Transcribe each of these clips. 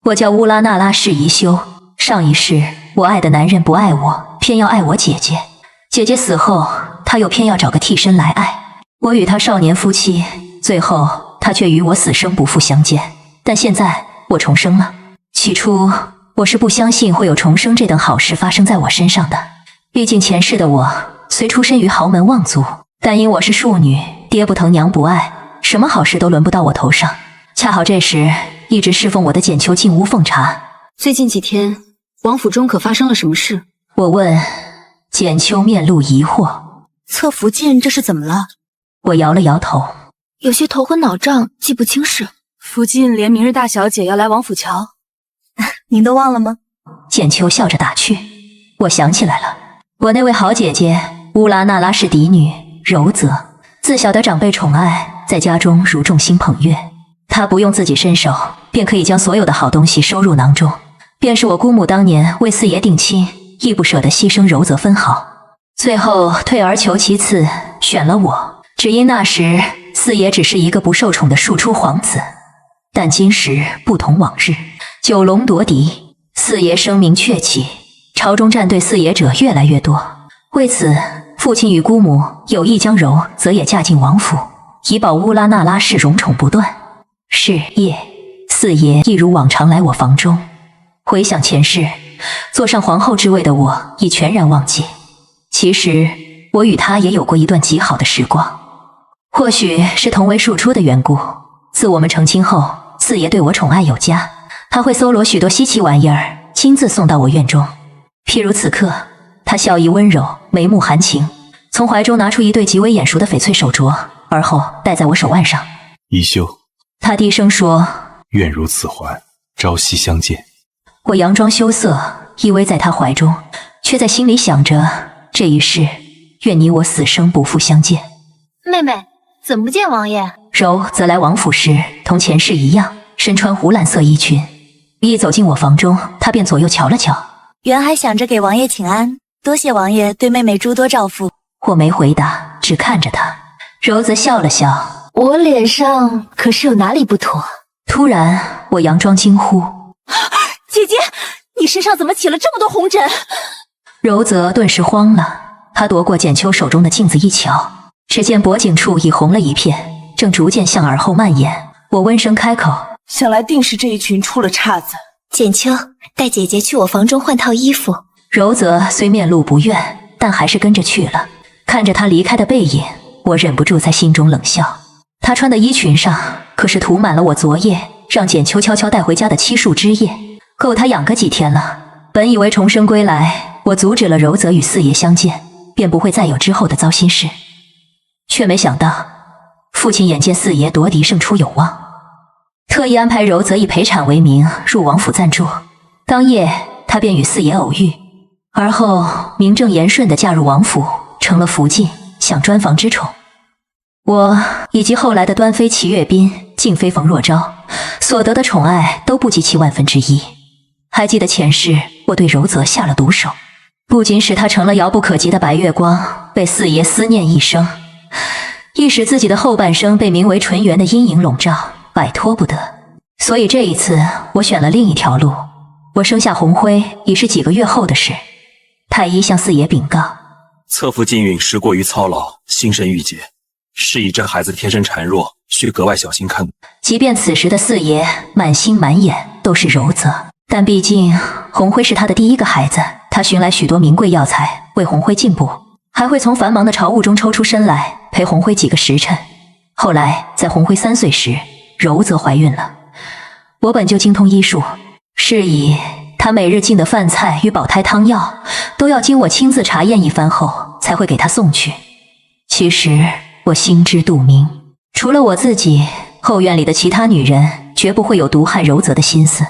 我叫乌拉那拉氏宜修。上一世我爱的男人不爱我，偏要爱我姐姐。姐姐死后，他又偏要找个替身来爱我，与他少年夫妻，最后他却与我死生不复相见。但现在我重生了。起初我是不相信会有重生这等好事发生在我身上的，毕竟前世的我虽出身于豪门望族，但因我是庶女，爹不疼娘不爱，什么好事都轮不到我头上。恰好这时一直侍奉我的简秋进屋奉茶。最近几天王府中可发生了什么事？我问，简秋面露疑惑。侧福晋这是怎么了？我摇了摇头，有些头昏脑胀，记不清事。福晋连明日大小姐要来王府瞧，您都忘了吗？简秋笑着打趣。我想起来了，我那位好姐姐乌拉那拉氏嫡女柔泽，自小的长辈宠爱，在家中如众星捧月。她不用自己伸手，便可以将所有的好东西收入囊中。便是我姑母当年为四爷定亲，亦不舍得牺牲柔泽分毫，最后退而求其次，选了我。只因那时四爷只是一个不受宠的庶出皇子，但今时不同往日，九龙夺嫡，四爷声名鹊起，朝中站对四爷者越来越多。为此，父亲与姑母有意将柔则也嫁进王府，以保乌拉那拉氏荣宠不断。是夜，四爷一如往常来我房中。回想前世，坐上皇后之位的我已全然忘记。其实我与他也有过一段极好的时光，或许是同为庶出的缘故，自我们成亲后，四爷对我宠爱有加，他会搜罗许多稀奇玩意儿，亲自送到我院中。譬如此刻，他笑意温柔，眉目含情，从怀中拿出一对极为眼熟的翡翠手镯，而后戴在我手腕上。宜修，他低声说，愿如此环，朝夕相见。我佯装羞涩，依偎在他怀中，却在心里想着，这一世愿你我死生不复相见。妹妹，怎么不见王爷？柔则来王府时同前世一样，身穿湖蓝色衣裙，一走进我房中，他便左右瞧了瞧。原还想着给王爷请安，多谢王爷对妹妹诸多照付。我没回答，只看着他。柔则笑了笑，我脸上可是有哪里不妥？突然我佯装惊呼，姐姐，你身上怎么起了这么多红疹？柔则顿时慌了，他夺过简秋手中的镜子一瞧，只见脖颈处已红了一片，正逐渐向耳后蔓延。我温声开口，想来定是这一群出了岔子。简秋，带姐姐去我房中换套衣服。柔则虽面露不愿，但还是跟着去了。看着他离开的背影，我忍不住在心中冷笑。他穿的衣裙上可是涂满了我昨夜让简秋悄悄带回家的漆树枝叶，够他养个几天了。本以为重生归来，我阻止了柔泽与四爷相见，便不会再有之后的糟心事，却没想到父亲眼见四爷夺嫡胜出有望，特意安排柔泽以陪产为名入王府暂住。当夜他便与四爷偶遇，而后名正言顺地嫁入王府，成了福晋，享专房之宠。我以及后来的端妃齐月斌、静妃冯若昭所得的宠爱都不及其万分之一。还记得前世我对柔泽下了毒手，不仅使他成了遥不可及的白月光，被四爷思念一生，亦使自己的后半生被名为纯元的阴影笼罩，摆脱不得。所以这一次我选了另一条路。我生下红辉已是几个月后的事。太医向四爷禀告，侧腹禁孕时过于操劳，心神郁结，是以这孩子天生孱弱，需格外小心看顾。即便此时的四爷满心满眼都是柔泽，但毕竟红辉是他的第一个孩子，他寻来许多名贵药材为红辉进补，还会从繁忙的朝务中抽出身来陪红辉几个时辰。后来在红辉3岁时，柔泽怀孕了。我本就精通医术，是以他每日进的饭菜与保胎汤药都要经我亲自查验一番后才会给他送去。其实我心知肚明，除了我自己，后院里的其他女人绝不会有毒害柔泽的心思。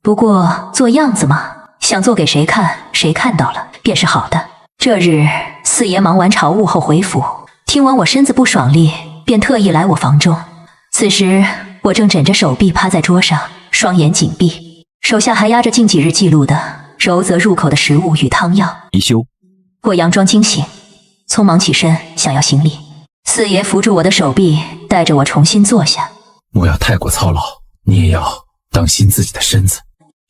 不过做样子嘛，想做给谁看，谁看到了便是好的。这日四爷忙完朝务后回府，听闻我身子不爽利，便特意来我房中。此时我正枕着手臂趴在桌上，双眼紧闭，手下还压着近几日记录的柔泽入口的食物与汤药。宜修，我佯装惊醒，匆忙起身想要行礼。四爷扶住我的手臂，带着我重新坐下。莫要太过操劳，你也要当心自己的身子。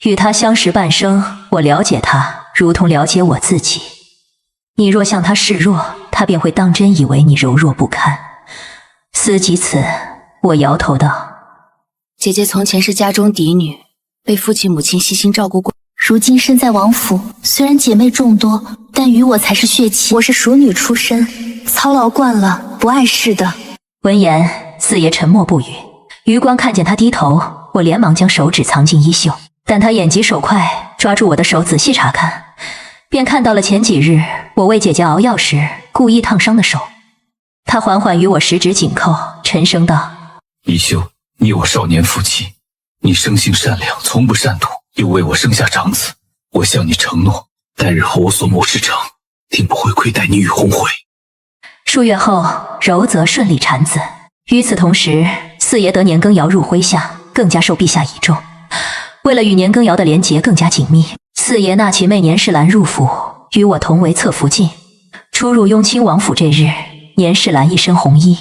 与他相识半生，我了解他，如同了解我自己。你若向他示弱，他便会当真以为你柔弱不堪。思及此，我摇头道：姐姐从前是家中嫡女，被父亲母亲悉心照顾过。如今身在王府，虽然姐妹众多，但与我才是血亲。我是淑女出身，操劳惯了，不碍事的。闻言，四爷沉默不语。余光看见他低头，我连忙将手指藏进衣袖，但他眼疾手快，抓住我的手仔细查看，便看到了前几日我为姐姐熬药时故意烫伤的手。他缓缓与我十指紧扣，沉声道：宜修，你我少年夫妻，你生性善良，从不擅图，又为我生下长子，我向你承诺，待日后我所谋事成，定不会亏待你与红辉。数月后，柔则顺利产子。与此同时，四爷得年羹尧入麾下，更加受陛下倚重。为了与年羹尧的连结更加紧密，四爷纳其妹年世兰入府，与我同为侧福晋。出入雍亲王府这日，年世兰一身红衣，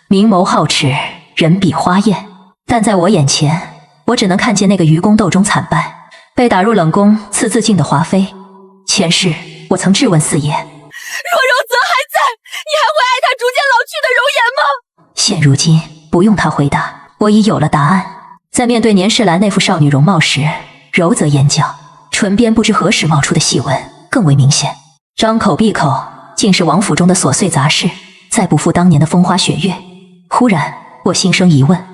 明眸皓齿，人比花艳。但在我眼前，我只能看见那个愚公斗中惨败，被打入冷宫赐自尽的华妃。前世，我曾质问四爷：若柔则还在，你还会爱他逐渐老去的容颜吗？现如今，不用他回答，我已有了答案。在面对年世兰那副少女容貌时，柔则眼角、唇边不知何时冒出的细纹更为明显，张口闭口竟是王府中的琐碎杂事，再不复当年的风花雪月。忽然，我心生疑问：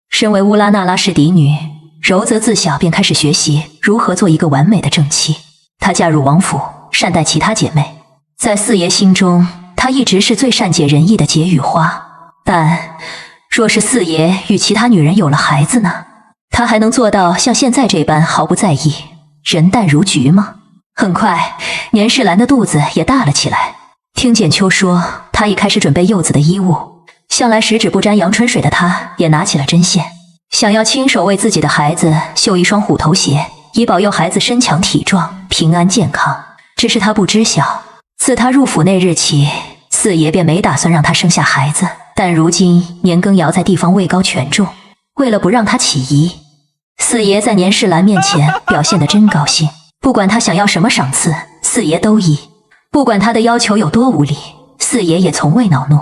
身为乌拉那拉氏嫡女，柔则自小便开始学习如何做一个完美的正妻。她嫁入王府，善待其他姐妹，在四爷心中，她一直是最善解人意的解语花。但若是四爷与其他女人有了孩子呢？她还能做到像现在这般毫不在意，人淡如菊吗？很快，年世兰的肚子也大了起来。听简秋说，她已开始准备幼子的衣物。向来十指不沾阳春水的她，也拿起了针线，想要亲手为自己的孩子绣一双虎头鞋，以保佑孩子身强体壮、平安健康。只是她不知晓，自她入府那日起，四爷便没打算让她生下孩子。但如今年羹尧在地方位高权重，为了不让她起疑，四爷在年世兰面前表现得真高兴。不管他想要什么赏赐，四爷都依；不管他的要求有多无理，四爷也从未恼怒。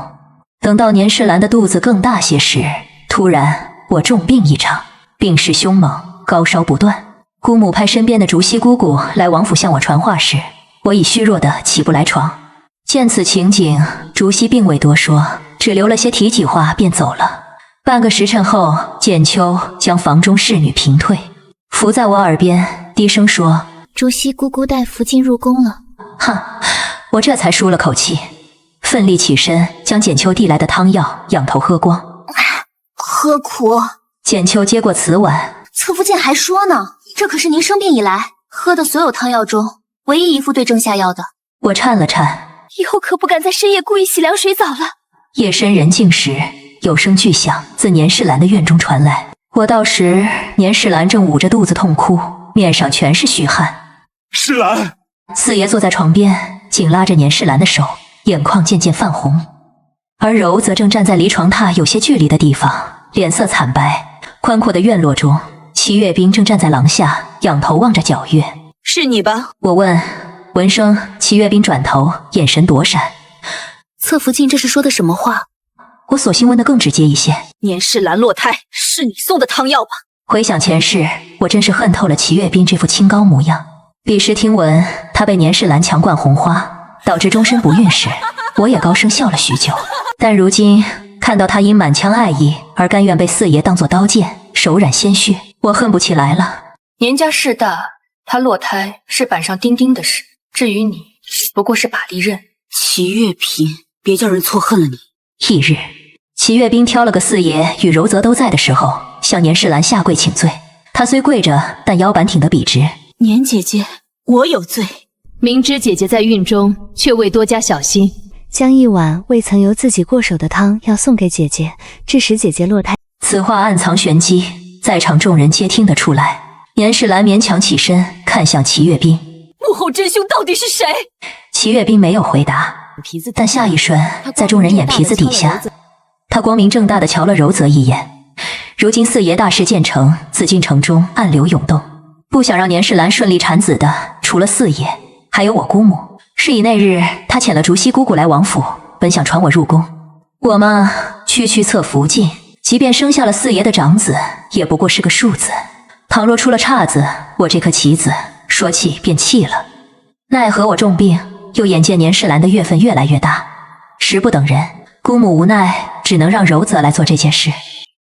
等到年世兰的肚子更大些时，突然我重病一场，病势凶猛，高烧不断。姑母派身边的竹溪姑姑来王府向我传话时，我已虚弱的起不来床。见此情景，竹溪并未多说，只留了些提己话便走了。半个时辰后，简秋将房中侍女平退，伏在我耳边低声说：竹溪姑姑带福晋入宫了。哈，我这才舒了口气，奋力起身，将简秋递来的汤药仰头喝光。喝苦。简秋接过瓷碗，侧福晋还说呢，这可是您生病以来喝的所有汤药中唯一一副对症下药的。我颤了颤，以后可不敢在深夜故意洗凉水澡了。夜深人静时，有声巨响自年世兰的院中传来。我到时，年世兰正捂着肚子痛哭，面上全是虚汗。世兰，四爷坐在床边，紧拉着年世兰的手，眼眶渐渐泛红。而柔则正站在离床榻有些距离的地方，脸色惨白。宽阔的院落中，齐月冰正站在廊下，仰头望着皎月。是你吧？我问。闻声，齐月冰转头，眼神躲闪。侧福晋这是说的什么话？我索性问得更直接一些：年世兰落胎，是你送的汤药吧？回想前世，我真是恨透了齐月冰这副清高模样。彼时听闻他被年世兰强灌红花，导致终身不孕时，我也高声笑了许久。但如今看到他因满腔爱意而甘愿被四爷当作刀剑，手染鲜血，我恨不起来了。年家势大，他落胎是板上钉钉的事，至于你，不过是把利刃。齐月平，别叫人错恨了你。翌日，齐月冰挑了个四爷与柔则都在的时候，向年世兰下跪请罪。他虽跪着，但腰板挺得笔直。年姐姐，我有罪。明知姐姐在孕中，却未多加小心，将一碗未曾由自己过手的汤要送给姐姐，致使姐姐落胎。此话暗藏玄机，在场众人皆听得出来。年世兰勉强起身，看向齐月冰。幕后真凶到底是谁？齐月冰没有回答，但下一瞬，在众人眼皮子底下，他光明正大地瞧了柔则一眼。如今四爷大事建成，紫禁城中暗流涌动，不想让年世兰顺利产子的，除了四爷，还有我姑母。是以那日，他遣了竹溪姑姑来王府，本想传我入宫。我嘛，区区侧福晋，即便生下了四爷的长子，也不过是个庶子。倘若出了岔子，我这颗棋子说弃便弃了。奈何我重病，又眼见年世兰的月份越来越大，时不等人，姑母无奈，只能让柔泽来做这件事。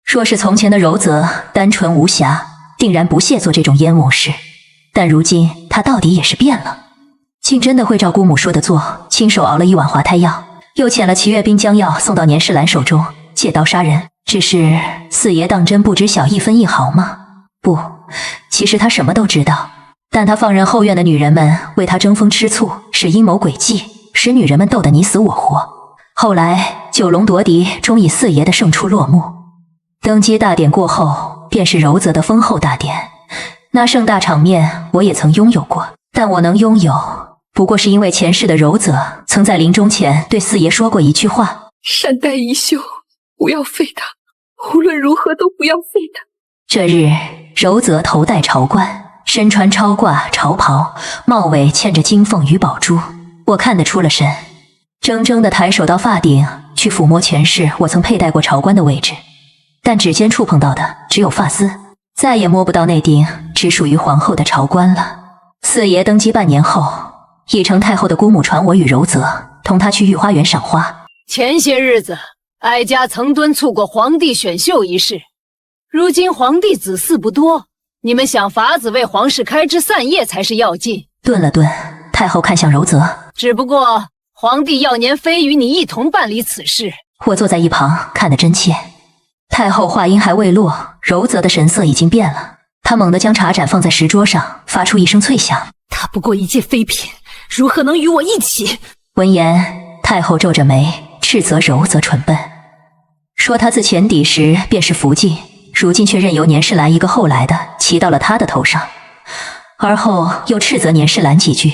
若是从前的柔泽单纯无瑕，定然不屑做这种冤枉事，但如今他到底也是变了，竟真的会照姑母说的做，亲手熬了一碗滑胎药，又遣了齐月冰将药送到年世兰手中，借刀杀人。只是四爷当真不知晓一分一毫吗？不，其实他什么都知道，但他放任后院的女人们为他争风吃醋，是阴谋诡计，使女人们斗得你死我活。后来九龙夺嫡终以四爷的胜出落幕。登基大典过后，便是柔泽的封后大典。那盛大场面我也曾拥有过，但我能拥有，不过是因为前世的柔泽曾在临终前对四爷说过一句话：善待宜修，不要废他，无论如何都不要废他。这日，柔泽头戴朝冠，身穿超褂朝袍，帽尾嵌着金凤与宝珠，我看得出了神，怔怔地抬手到发顶去抚摸全是我曾佩戴过朝冠的位置，但指尖触碰到的只有发丝，再也摸不到那顶只属于皇后的朝冠了。四爷登基半年后，已成太后的姑母传我与柔泽同他去御花园赏花。前些日子，哀家曾敦促过皇帝选秀一事，如今皇帝子嗣不多，你们想法子为皇室开枝散叶才是要紧。顿了顿，太后看向柔泽，只不过皇帝要年非与你一同办理此事。我坐在一旁看得真切。太后话音还未落，柔泽的神色已经变了，他猛地将茶盏放在石桌上，发出一声脆响。他不过一介妃嫔，如何能与我一起？闻言，太后皱着眉，斥责柔泽蠢笨，说他自前邸时便是福晋，如今却任由年世兰一个后来的骑到了他的头上。而后又斥责年世兰几句，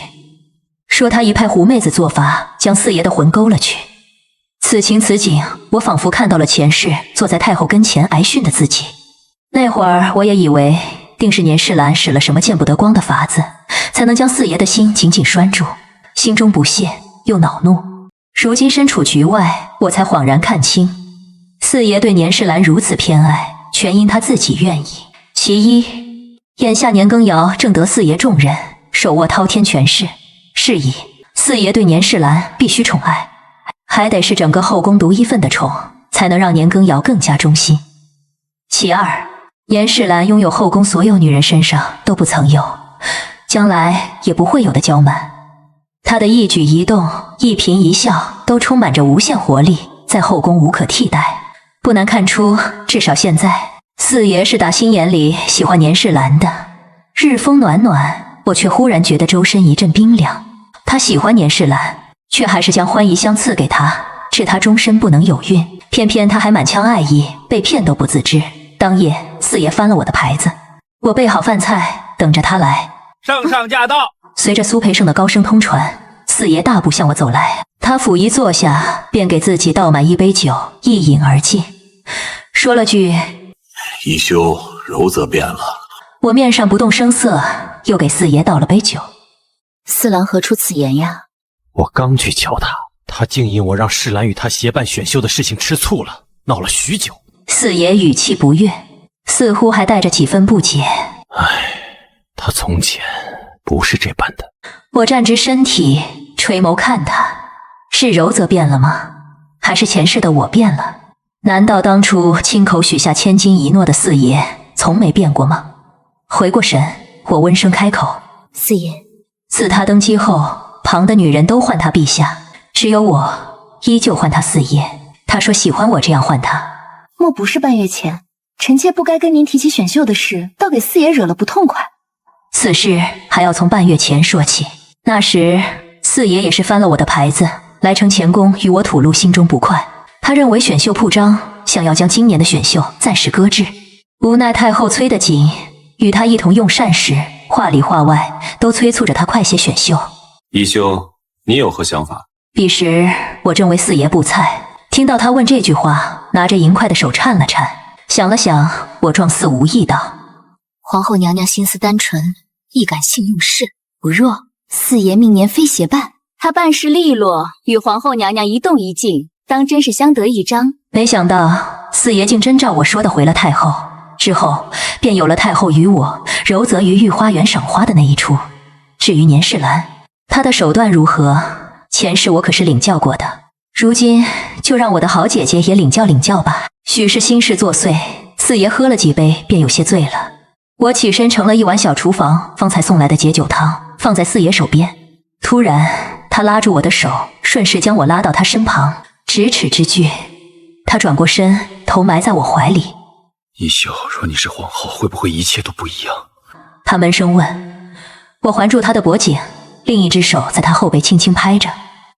说他一派狐妹子做法，将四爷的魂勾了去。此情此景，我仿佛看到了前世坐在太后跟前挨训的自己。那会儿我也以为定是年世兰使了什么见不得光的法子，才能将四爷的心紧紧拴住，心中不屑又恼怒。如今身处局外，我才恍然看清，四爷对年世兰如此偏爱，全因他自己愿意。其一，眼下年羹尧正得四爷重任，手握滔天权势，是以四爷对年世兰必须宠爱，还得是整个后宫独一份的宠，才能让年羹尧更加忠心。其二，年世兰拥有后宫所有女人身上都不曾有，将来也不会有的娇蛮。她的一举一动、一颦一笑都充满着无限活力，在后宫无可替代。不难看出，至少现在四爷是打心眼里喜欢年世兰的。日风暖暖，我却忽然觉得周身一阵冰凉。他喜欢年世兰，却还是将欢宜相赐给他，致他终身不能有孕。偏偏他还满腔爱意，被骗都不自知。当夜，四爷翻了我的牌子，我备好饭菜，等着他来。圣上驾到！随着苏培盛的高声通传，四爷大步向我走来，他甫一坐下，便给自己倒满一杯酒，一饮而尽，说了句：宜修，柔则变了。我面上不动声色，又给四爷倒了杯酒。四郎何出此言呀？我刚去瞧他，他竟因我让世兰与他协办选秀的事情吃醋了，闹了许久。四爷语气不悦，似乎还带着几分不解。他从前不是这般的。我站直身体，垂眸看他，是柔则变了吗？还是前世的我变了？难道当初亲口许下千金一诺的四爷从没变过吗？回过神，我温声开口：四爷，自他登基后，旁的女人都唤他陛下，只有我依旧唤他四爷。他说喜欢我这样唤他。莫不是半月前，臣妾不该跟您提起选秀的事，倒给四爷惹了不痛快？此事还要从半月前说起。那时四爷也是翻了我的牌子，来承前宫与我吐露心中不快。他认为选秀铺张，想要将今年的选秀暂时搁置。无奈太后催得紧，与他一同用膳时，话里话外都催促着他快些选秀。宜修，你有何想法？彼时我正为四爷布菜，听到他问这句话，拿着银筷的手颤了颤，想了想，我状似无意道：皇后娘娘心思单纯，亦感性用事，不弱。四爷命年非协办，他办事利落，与皇后娘娘一动一静，当真是相得益彰。没想到四爷竟真照我说的回了太后，之后便有了太后与我柔泽于御花园赏花的那一出。至于年世兰，她的手段如何，前世我可是领教过的，如今就让我的好姐姐也领教领教吧。许是心事作祟，四爷喝了几杯便有些醉了。我起身盛了一碗小厨房方才送来的解酒汤，放在四爷手边。突然他拉住我的手，顺势将我拉到他身旁，咫尺之距。他转过身，头埋在我怀里。一休，若你是皇后，会不会一切都不一样？他闷声问。我环住他的脖颈，另一只手在他后背轻轻拍着，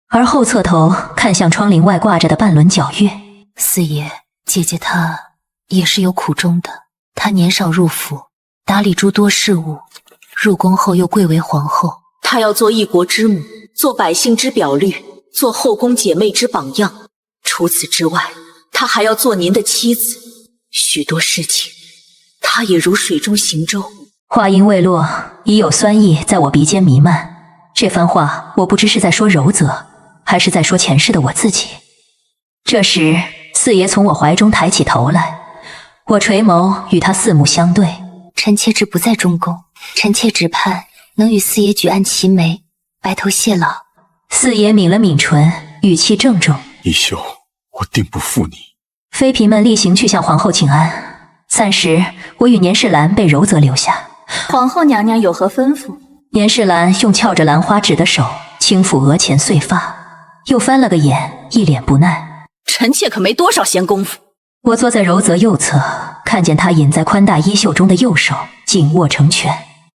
而后侧头看向窗棂外挂着的半轮皎月。四爷，姐姐她也是有苦衷的。她年少入府，打理诸多事务，入宫后又贵为皇后。她要做一国之母，做百姓之表率，做后宫姐妹之榜样。除此之外，她还要做您的妻子。许多事情，她也如水中行舟。话音未落，已有酸意在我鼻间弥漫。这番话我不知是在说柔泽，还是在说前世的我自己。这时四爷从我怀中抬起头来，我垂眸与他四目相对。臣妾志不在中宫，臣妾只盼能与四爷举案齐眉，白头偕老。四爷抿了抿唇，语气郑重。一休，我定不负你。妃嫔们例行去向皇后请安，散时我与年世兰被柔泽留下。皇后娘娘有何吩咐？年世兰用翘着兰花指的手轻抚额前碎发，又翻了个眼，一脸不耐。臣妾可没多少闲工夫。我坐在柔泽右侧，看见他隐在宽大衣袖中的右手紧握成拳。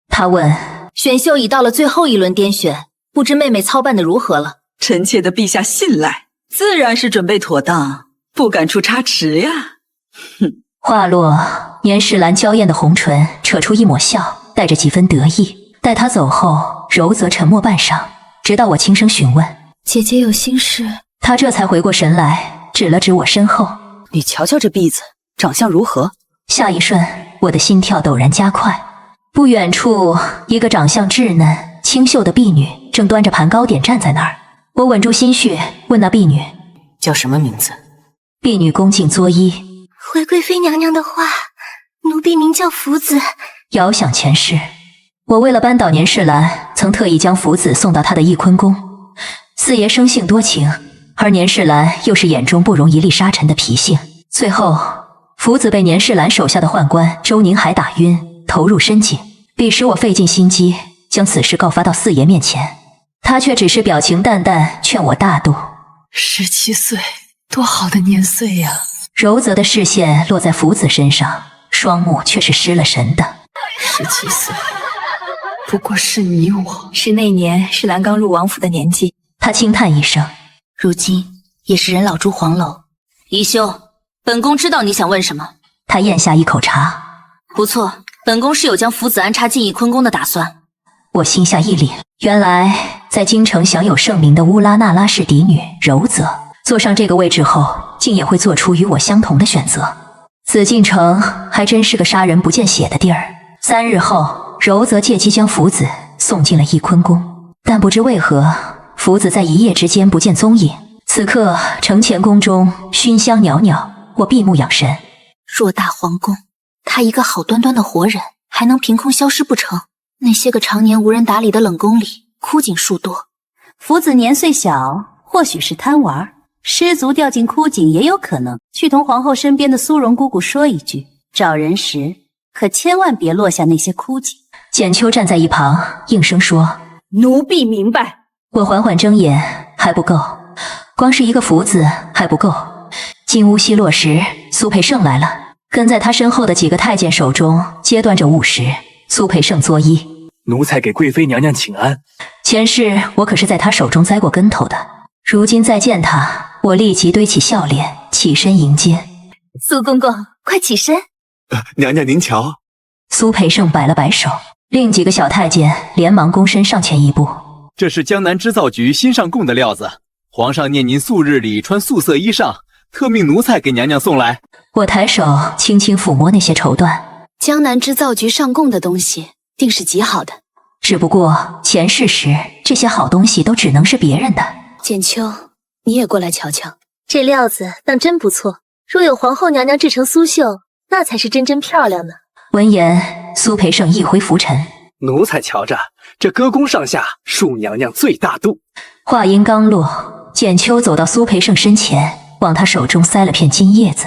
他问：选秀已到了最后一轮颠选，不知妹妹操办的如何了？臣妾的陛下信赖，自然是准备妥当，不敢出差池呀。哼！话落，年世兰娇艳的红唇扯出一抹笑，带着几分得意。待她走后，柔泽沉默半晌，直到我轻声询问：姐姐有心事？她这才回过神来，指了指我身后。你瞧瞧这婢子，长相如何？下一瞬，我的心跳陡然加快。不远处，一个长相稚嫩、清秀的婢女正端着盘糕点站在那儿。我稳住心绪，问那婢女：叫什么名字？婢女恭敬作揖。回贵妃娘娘的话，奴婢名叫福子。遥想前世，我为了扳倒年世兰，曾特意将福子送到她的翊坤宫。四爷生性多情，而年世兰又是眼中不容一粒沙尘的脾性。最后，福子被年世兰手下的宦官周宁海打晕，投入深井。彼时我费尽心机将此事告发到四爷面前，他却只是表情淡淡，劝我大度。17岁，多好的年岁呀！柔泽的视线落在福子身上，双目却是失了神的。17岁，不过是你我。是那年世兰刚入王府的年纪。他轻叹一声，如今也是人老珠黄楼。宜修，本宫知道你想问什么。他咽下一口茶。不错，本宫是有将福子安插进翊坤宫的打算。我心下一凛，原来在京城享有盛名的乌拉那拉氏嫡女柔泽，坐上这个位置后，竟也会做出与我相同的选择。紫禁城还真是个杀人不见血的地儿。3日后，柔泽借机将福子送进了翊坤宫，但不知为何，福子在一夜之间不见踪影。此刻承乾宫中熏香袅袅，我闭目养神。偌大皇宫，他一个好端端的活人，还能凭空消失不成？那些个常年无人打理的冷宫里，枯井数多。福子年岁小，或许是贪玩，失足掉进枯井也有可能。去同皇后身边的苏荣姑姑说一句，找人时可千万别落下那些枯井。简秋站在一旁应声说：奴婢明白。我缓缓睁眼，还不够，光是一个福子还不够。进屋西落时，苏培盛来了，跟在他身后的几个太监手中接断着午时。苏培盛作揖：奴才给贵妃娘娘请安。前世我可是在他手中栽过跟头的，如今再见他，我立即堆起笑脸，起身迎接。苏公公，快起身。娘娘您瞧。苏培盛摆了摆手，另几个小太监连忙躬身上前一步。这是江南织造局新上贡的料子，皇上念您素日里穿素色衣裳，特命奴才给娘娘送来。我抬手轻轻抚摸那些绸缎。江南织造局上供的东西，定是极好的。只不过前世时，这些好东西都只能是别人的。简秋，你也过来瞧瞧。这料子当真不错，若有皇后娘娘制成苏绣，那才是真漂亮呢。闻言，苏培盛一挥拂尘，奴才瞧着，这歌功上下，恕娘娘最大度。话音刚落，简秋走到苏培盛身前，往他手中塞了片金叶子。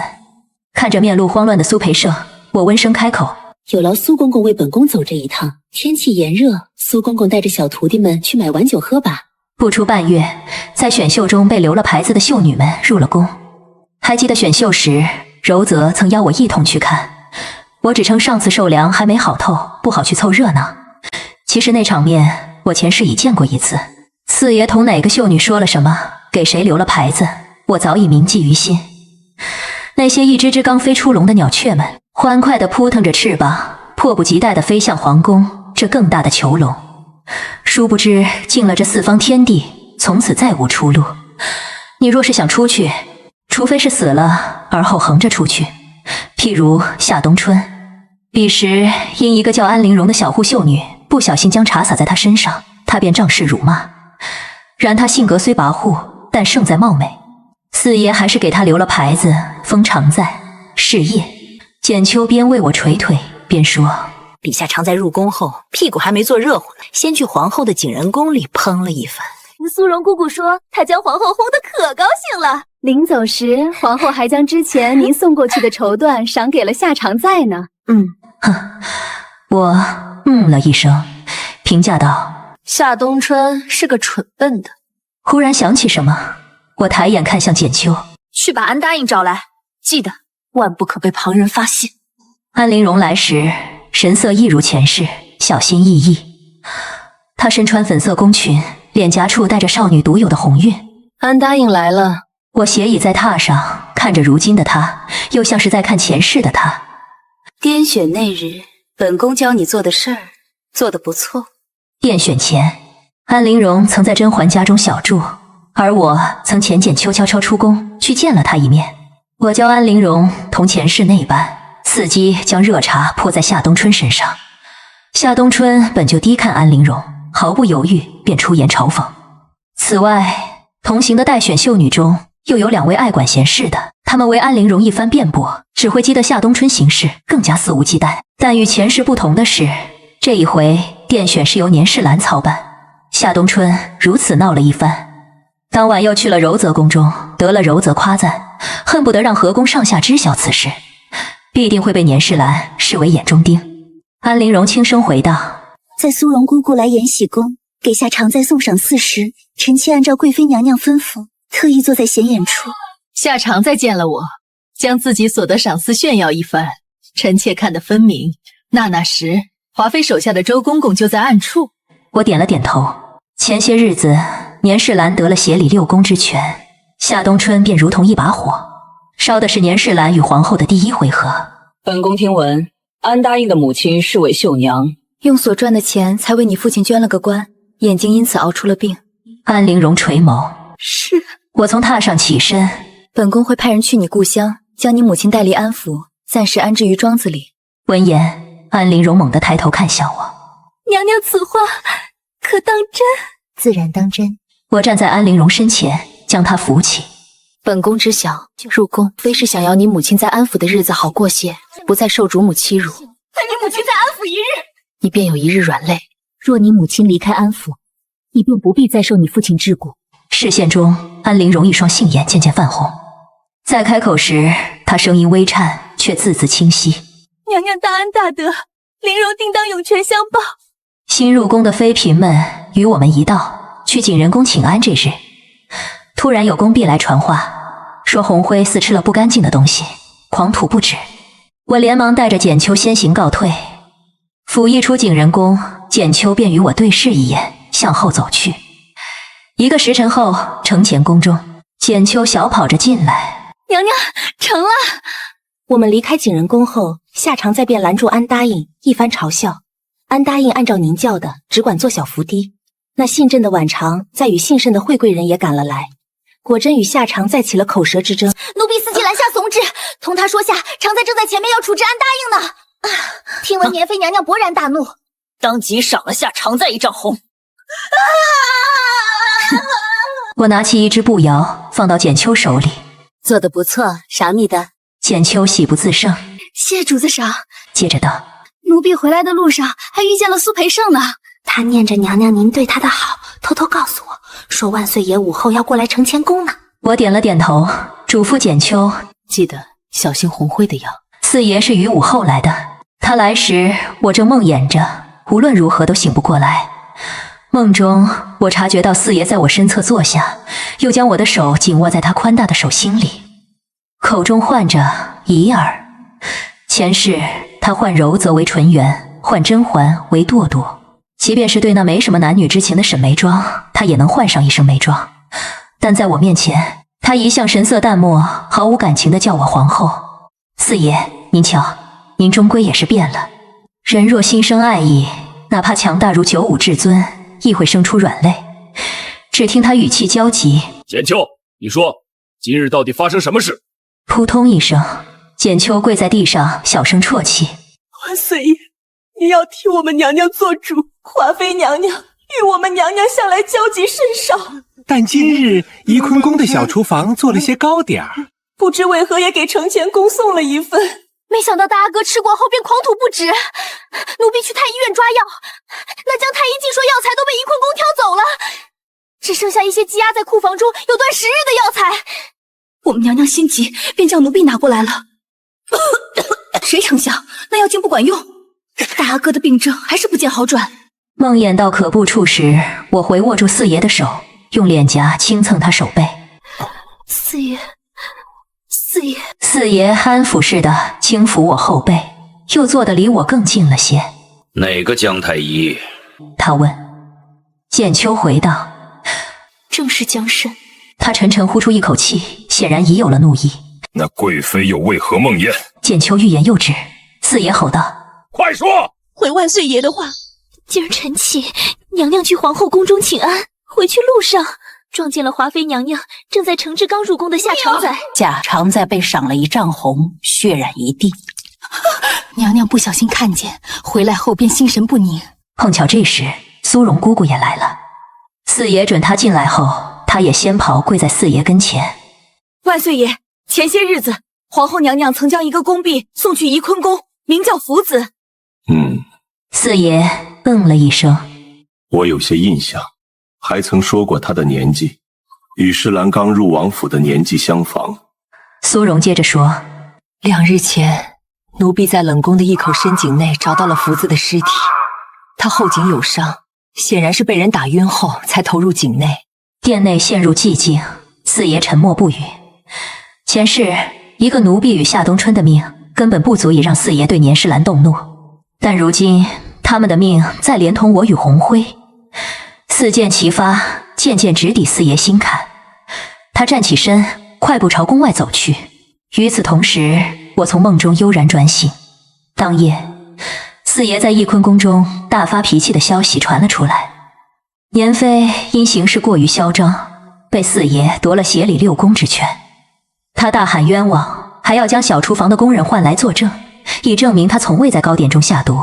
看着面露慌乱的苏培盛，我温声开口：有劳苏公公为本宫走这一趟，天气炎热，苏公公带着小徒弟们去买碗酒喝吧。不出半月，在选秀中被留了牌子的秀女们入了宫。还记得选秀时，柔泽曾邀我一同去看，我只称上次受凉还没好透，不好去凑热闹。其实那场面我前世已见过一次，四爷同哪个秀女说了什么，给谁留了牌子，我早已铭记于心。那些一只只刚飞出笼的鸟雀们，欢快地扑腾着翅膀，迫不及待地飞向皇宫这更大的囚笼。殊不知进了这四方天地，从此再无出路。你若是想出去，除非是死了而后横着出去，譬如夏冬春。彼时因一个叫安陵容的小护秀女不小心将茶洒在她身上，她便仗势辱骂。然她性格虽跋扈，但胜在貌美，四爷还是给她留了牌子，封常在。是夜，简秋边为我捶腿边说：陛下常在入宫后，屁股还没坐热乎呢，先去皇后的景仁宫里烹了一番。苏荣姑姑说，她将皇后烘得可高兴了。临走时，皇后还将之前您送过去的绸缎赏给了夏常在呢。我了一声，评价道：夏冬春是个蠢笨的。忽然想起什么，我抬眼看向简秋，去把安答应找来，记得万不可被旁人发现。安陵容来时神色一如前世，小心翼翼。她身穿粉色宫裙，脸颊处带着少女独有的红晕。安答应来了。我斜倚在榻上，看着如今的她，又像是在看前世的她。滇选那日，本宫教你做的事儿，做得不错。殿选前，安陵容曾在甄嬛家中小住，而我曾遣简秋悄悄出宫去见了她一面。我教安陵容同前世那般，伺机将热茶泼在夏冬春身上。夏冬春本就低看安陵容，毫不犹豫便出言嘲讽。此外，同行的待选秀女中又有2位爱管闲事的，他们为安陵容一番辩驳，只会激得夏冬春行事更加肆无忌惮。但与前世不同的是，这一回殿选是由年世兰操办。夏冬春如此闹了一番，当晚又去了柔泽宫中，得了柔泽夸赞，恨不得让河宫上下知晓此事，必定会被年世兰视为眼中钉。安陵容轻声回道：在苏荣姑姑来延禧宫，给夏常在送赏40，臣妾按照贵妃娘娘吩咐，特意坐在显眼处。夏常在见了我，将自己所得赏赐炫耀一番，臣妾看得分明。那时，华妃手下的周公公就在暗处。我点了点头。前些日子，年世兰得了协理6宫之权，夏冬春便如同一把火，烧的是年世兰与皇后的第1回合。本宫听闻，安答应的母亲是位绣娘，用所赚的钱才为你父亲捐了个官，眼睛因此熬出了病。安陵容垂眸。是。我从榻上起身，本宫会派人去你故乡，将你母亲带离安府，暂时安置于庄子里。闻言，安陵容猛地抬头看向我。娘娘此话可当真？自然当真。我站在安陵容身前，将她扶起。本宫知晓，入宫非是想要你母亲在安府的日子好过些，不再受主母欺辱。但你母亲在安府一日，你便有一日软肋。若你母亲离开安府，你便不必再受你父亲桎梏。视线中，安陵容一双杏眼渐渐泛红。再开口时，她声音微颤，却字字清晰。娘娘大恩大德，陵容定当涌泉相报。新入宫的妃嫔们与我们一道去景仁宫请安这日，突然有宫婢来传话，说红辉似吃了不干净的东西，狂吐不止。我连忙带着简秋先行告退。甫一出景仁宫，简秋便与我对视一眼，向后走去。1个时辰后，承乾宫中，简秋小跑着进来。娘娘，成了。我们离开景仁宫后，夏常在便拦住安答应，一番嘲笑。安答应按照您教的，只管做小伏低。那信朕的晚常在与信慎的惠贵人也赶了来，果真与夏常再起了口舌之争。奴婢伺机拦下怂之，同他说下，常在正在前面要处置安答应呢。听闻年妃娘娘勃然大怒，当即赏了下常在一丈红。我拿起一只步摇放到简秋手里，做得不错，赏你的。简秋喜不自胜，谢主子赏。接着道：奴婢回来的路上还遇见了苏培盛呢，他念着娘娘您对他的好，偷偷告诉我说万岁爷午后要过来承乾宫呢。我点了点头，嘱咐简秋记得小心红灰的药。四爷是于午后来的，他来时我正梦魇着，无论如何都醒不过来。梦中我察觉到四爷在我身侧坐下，又将我的手紧握在他宽大的手心里，口中唤着怡儿。前世他唤柔则为纯元，唤甄嬛为堕堕，即便是对那没什么男女之情的沈眉庄，他也能唤上一声眉庄。但在我面前，他一向神色淡漠，毫无感情地叫我皇后。四爷，您瞧，您终归也是变了。人若心生爱意，哪怕强大如九五至尊，亦会生出软肋。只听他语气焦急：简秋，你说今日到底发生什么事？扑通一声，简秋跪在地上，小声啜泣：万岁爷，你要替我们娘娘做主，华妃娘娘与我们娘娘向来交集甚少，但今日怡坤宫的小厨房做了些糕点儿，不知为何也给承乾宫送了一份。没想到大阿哥吃过后便狂吐不止，奴婢去太医院抓药，那将太医禁说药材都被怡坤宫挑走了，只剩下一些积压在库房中有段时日的药材。我们娘娘心急，便叫奴婢拿过来了。谁成想那药竟不管用，大阿哥的病症还是不见好转。梦魇到可怖处时，我回握住四爷的手，用脸颊轻蹭他手背。四爷，四爷，四爷安抚似的轻抚我后背，又坐得离我更近了些。哪个姜太医？他问。简秋回道：正是江慎。他沉沉呼出一口气，显然已有了怒意。那贵妃又为何梦魇？简秋欲言又止，四爷吼道：快说！回万岁爷的话，今儿晨起，娘娘去皇后宫中请安，回去路上撞见了华妃娘娘正在承制刚入宫的夏常在。夏常在被赏了一丈红，血染一地。娘娘不小心看见，回来后便心神不宁。碰巧这时苏荣姑姑也来了，四爷准她进来后，她也先袍跪在四爷跟前。万岁爷，前些日子皇后娘娘曾将一个宫婢送去怡坤宫，名叫福子。四爷了一声，我有些印象，还曾说过她的年纪，与施兰刚入王府的年纪相仿。苏荣接着说2日前，奴婢在冷宫的一口深井内找到了福子的尸体，她后颈有伤，显然是被人打晕后才投入井内。殿内陷入寂静，四爷沉默不语。前世一个奴婢与夏冬春的命根本不足以让四爷对年世兰动怒，但如今他们的命再连同我与红辉，四箭齐发，渐渐直抵四爷心坎。他站起身，快步朝宫外走去。与此同时，我从梦中悠然转醒。当夜，四爷在翊坤宫中大发脾气的消息传了出来，年妃因行事过于嚣张，被四爷夺了协理6宫之权。他大喊冤枉，还要将小厨房的工人唤来作证，以证明他从未在糕点中下毒。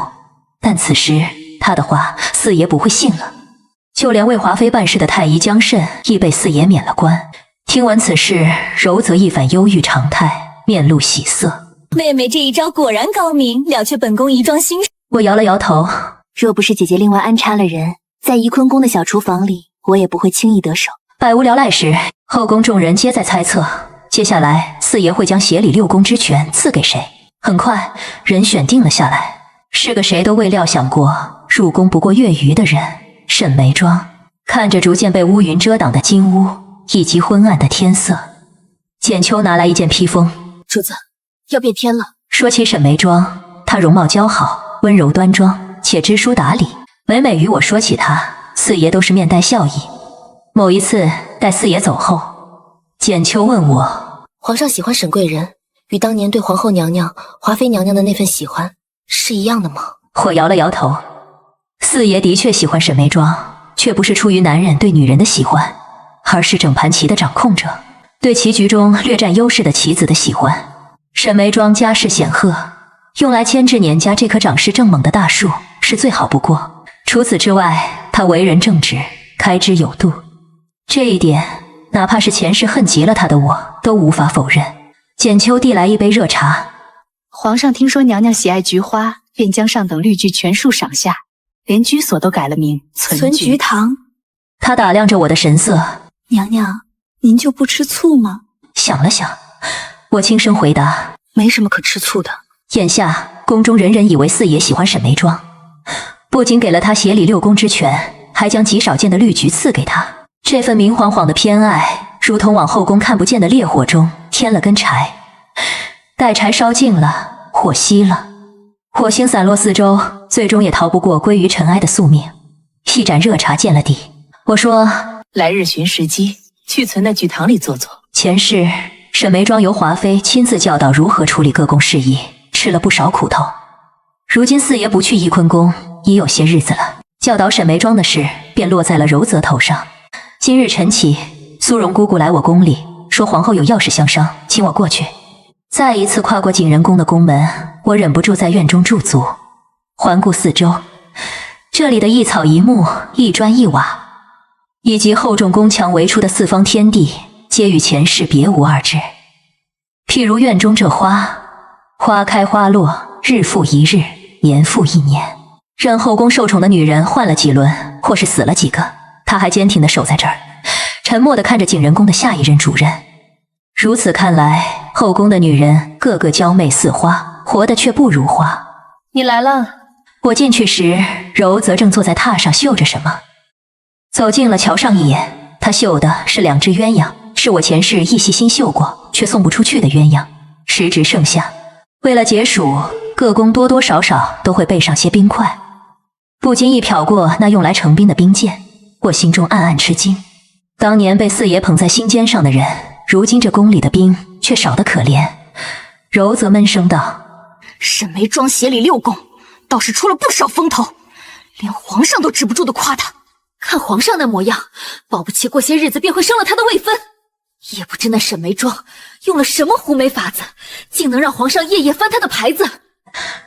但此时他的话四爷不会信了，就连为华妃办事的太医江慎亦被四爷免了官。听闻此事，柔则一反忧郁常态，面露喜色。妹妹这一招果然高明，了却本宫一桩心事。我摇了摇头，若不是姐姐另外安插了人，在怡坤宫的小厨房里，我也不会轻易得手。百无聊赖时，后宫众人皆在猜测，接下来四爷会将协理6宫之权赐给谁。很快人选定了下来，是个谁都未料想过入宫不过月余的人——沈眉庄。看着逐渐被乌云遮挡的金屋以及昏暗的天色，简秋拿来一件披风。主子，要变天了。说起沈眉庄，她容貌姣好，温柔端庄，且知书达理。每每与我说起她，四爷都是面带笑意。某一次待四爷走后，简秋问我，皇上喜欢沈贵人，与当年对皇后娘娘、华妃娘娘的那份喜欢是一样的吗？我摇了摇头。四爷的确喜欢沈眉庄，却不是出于男人对女人的喜欢，而是整盘棋的掌控者，对棋局中略占优势的棋子的喜欢。沈眉庄家世显赫，用来牵制年家这棵长势正猛的大树是最好不过。除此之外，他为人正直，开支有度，这一点哪怕是前世恨极了他的我都无法否认。简秋递来一杯热茶。皇上听说娘娘喜爱菊花，便将上等绿菊全数赏下，连居所都改了名，存菊堂。他打量着我的神色，娘娘，您就不吃醋吗？想了想，我轻声回答，没什么可吃醋的。眼下宫中人人以为四爷喜欢沈眉庄，不仅给了他协理6宫之权，还将极少见的绿菊赐给他。这份明晃晃的偏爱，如同往后宫看不见的烈火中添了根柴，待柴烧尽了，火熄了，火星散落四周，最终也逃不过归于尘埃的宿命。一盏热茶见了底，我说，来日寻时机去存在菊堂里坐坐。前世沈眉庄由华妃亲自教导如何处理各宫事宜，吃了不少苦头。如今四爷不去翊坤宫已有些日子了，教导沈眉庄的事便落在了柔泽头上。今日晨起，苏荣姑姑来我宫里，说皇后有要事相商，请我过去。再一次跨过景仁宫的宫门，我忍不住在院中驻足，环顾四周，这里的一草一木、一砖一瓦，以及厚重宫墙围出的四方天地，皆与前世别无二致。譬如院中这花，花开花落，日复一日，年复一年，任后宫受宠的女人换了几轮，或是死了几个，她还坚挺地守在这儿，沉默地看着景仁宫的下一任主人。如此看来，后宫的女人个个娇媚似花，活得却不如花。你来了。我进去时，柔则正坐在榻上绣着什么。走近了瞧上一眼，她绣的是2只鸳鸯，是我前世一细心绣过却送不出去的鸳鸯，时值盛夏。为了解暑，各宫多多少少都会备上些冰块。不经意瞟过那用来盛冰的冰剑，我心中暗暗吃惊。当年被四爷捧在心尖上的人，如今这宫里的冰却少得可怜。柔则闷声道：沈眉庄协理6宫，倒是出了不少风头，连皇上都止不住的夸他。看皇上那模样，保不齐过些日子便会升了他的位分。也不知那沈眉庄用了什么狐媚法子，竟能让皇上夜夜翻他的牌子。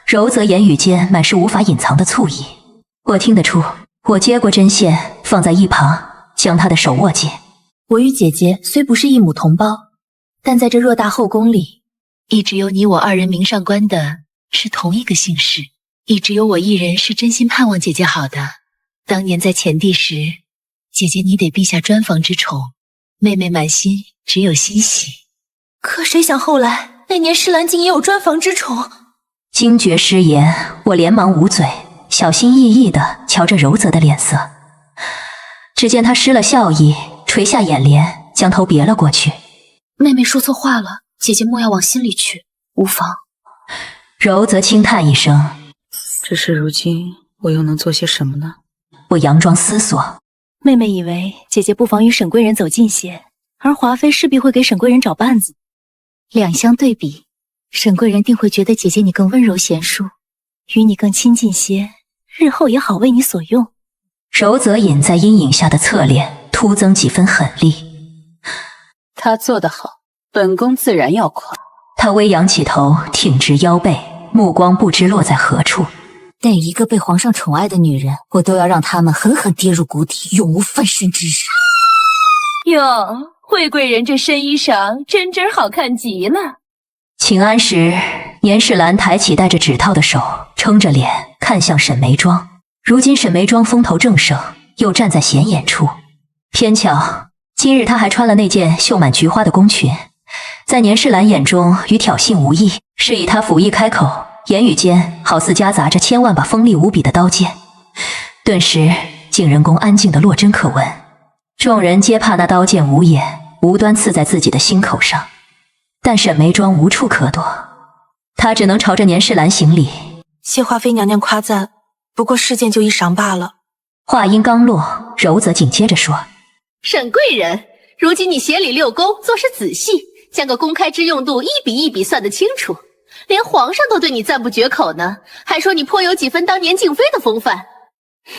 柔则言语间满是无法隐藏的醋意，我听得出。我接过针线放在一旁，将他的手握紧。我与姐姐虽不是一母同胞，但在这偌大后宫里，一直有你我2人名上冠的是同一个姓氏，一直有我一人是真心盼望姐姐好的。当年在前帝时，姐姐你得陛下专房之宠，妹妹满心只有欣喜。可谁想后来那年施兰竟也有专房之宠。惊觉失言，我连忙捂嘴，小心翼翼地瞧着柔泽的脸色。只见他失了笑意，垂下眼帘，将头别了过去。妹妹说错话了，姐姐莫要往心里去，无妨。柔则轻叹一声，只是如今我又能做些什么呢？我佯装思索，妹妹以为姐姐不妨与沈贵人走近些，而华妃势必会给沈贵人找绊子。两相对比，沈贵人定会觉得姐姐你更温柔贤淑，与你更亲近些，日后也好为你所用。柔则隐在阴影下的侧脸突增几分狠厉。他做得好，本宫自然要夸。他微扬起头，挺直腰背，目光不知落在何处。但一个被皇上宠爱的女人，我都要让他们狠狠跌入谷底，永无翻身之日。哟，惠贵人这身衣裳真好看极了。请安时，年世兰抬起戴着指套的手，撑着脸看向沈眉庄。如今沈眉庄风头正盛，又站在显眼处，偏巧今日她还穿了那件绣满菊花的宫裙，在年世兰眼中与挑衅无异，是以她甫一开口，言语间好似夹杂着千万把锋利无比的刀剑。顿时景仁宫安静的落针可闻，众人皆怕那刀剑无眼，无端刺在自己的心口上。但沈眉庄无处可躲，她只能朝着年世兰行礼。谢华妃娘娘夸赞，不过事件就一赏罢了。话音刚落，柔则紧接着说：沈贵人，如今你协理6宫，做事仔细，将个公开之用度一笔一笔算得清楚，连皇上都对你赞不绝口呢，还说你颇有几分当年静妃的风范。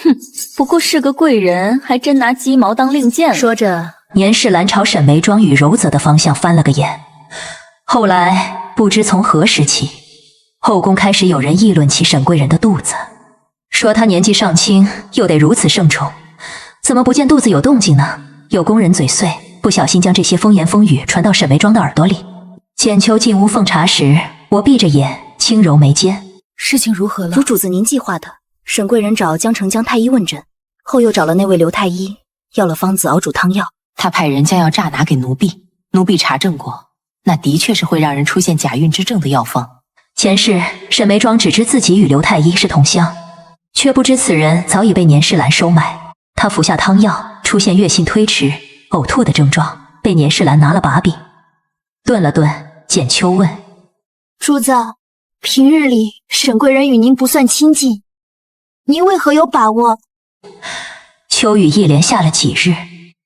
哼，不过是个贵人，还真拿鸡毛当令箭了。说着，年世兰朝沈眉庄与柔泽的方向翻了个眼。后来不知从何时起，后宫开始有人议论起沈贵人的肚子，说她年纪尚轻，又得如此盛宠，怎么不见肚子有动静呢？有宫人嘴碎，不小心将这些风言风语传到沈眉庄的耳朵里。简秋进屋奉茶时，我闭着眼轻揉眉间。事情如何了？如主子您计划的，沈贵人找江城江太医问诊，后又找了那位刘太医，要了方子熬煮汤药。他派人将药诈拿给奴婢，奴婢查证过，那的确是会让人出现假孕之症的药方。前世沈眉庄只知自己与刘太医是同乡，却不知此人早已被年世兰收买。他服下汤药，出现月信推迟、呕吐的症状，被年世兰拿了把柄。顿了顿，简秋问：主子，平日里沈贵人与您不算亲近，您为何有把握？秋雨一连下了几日，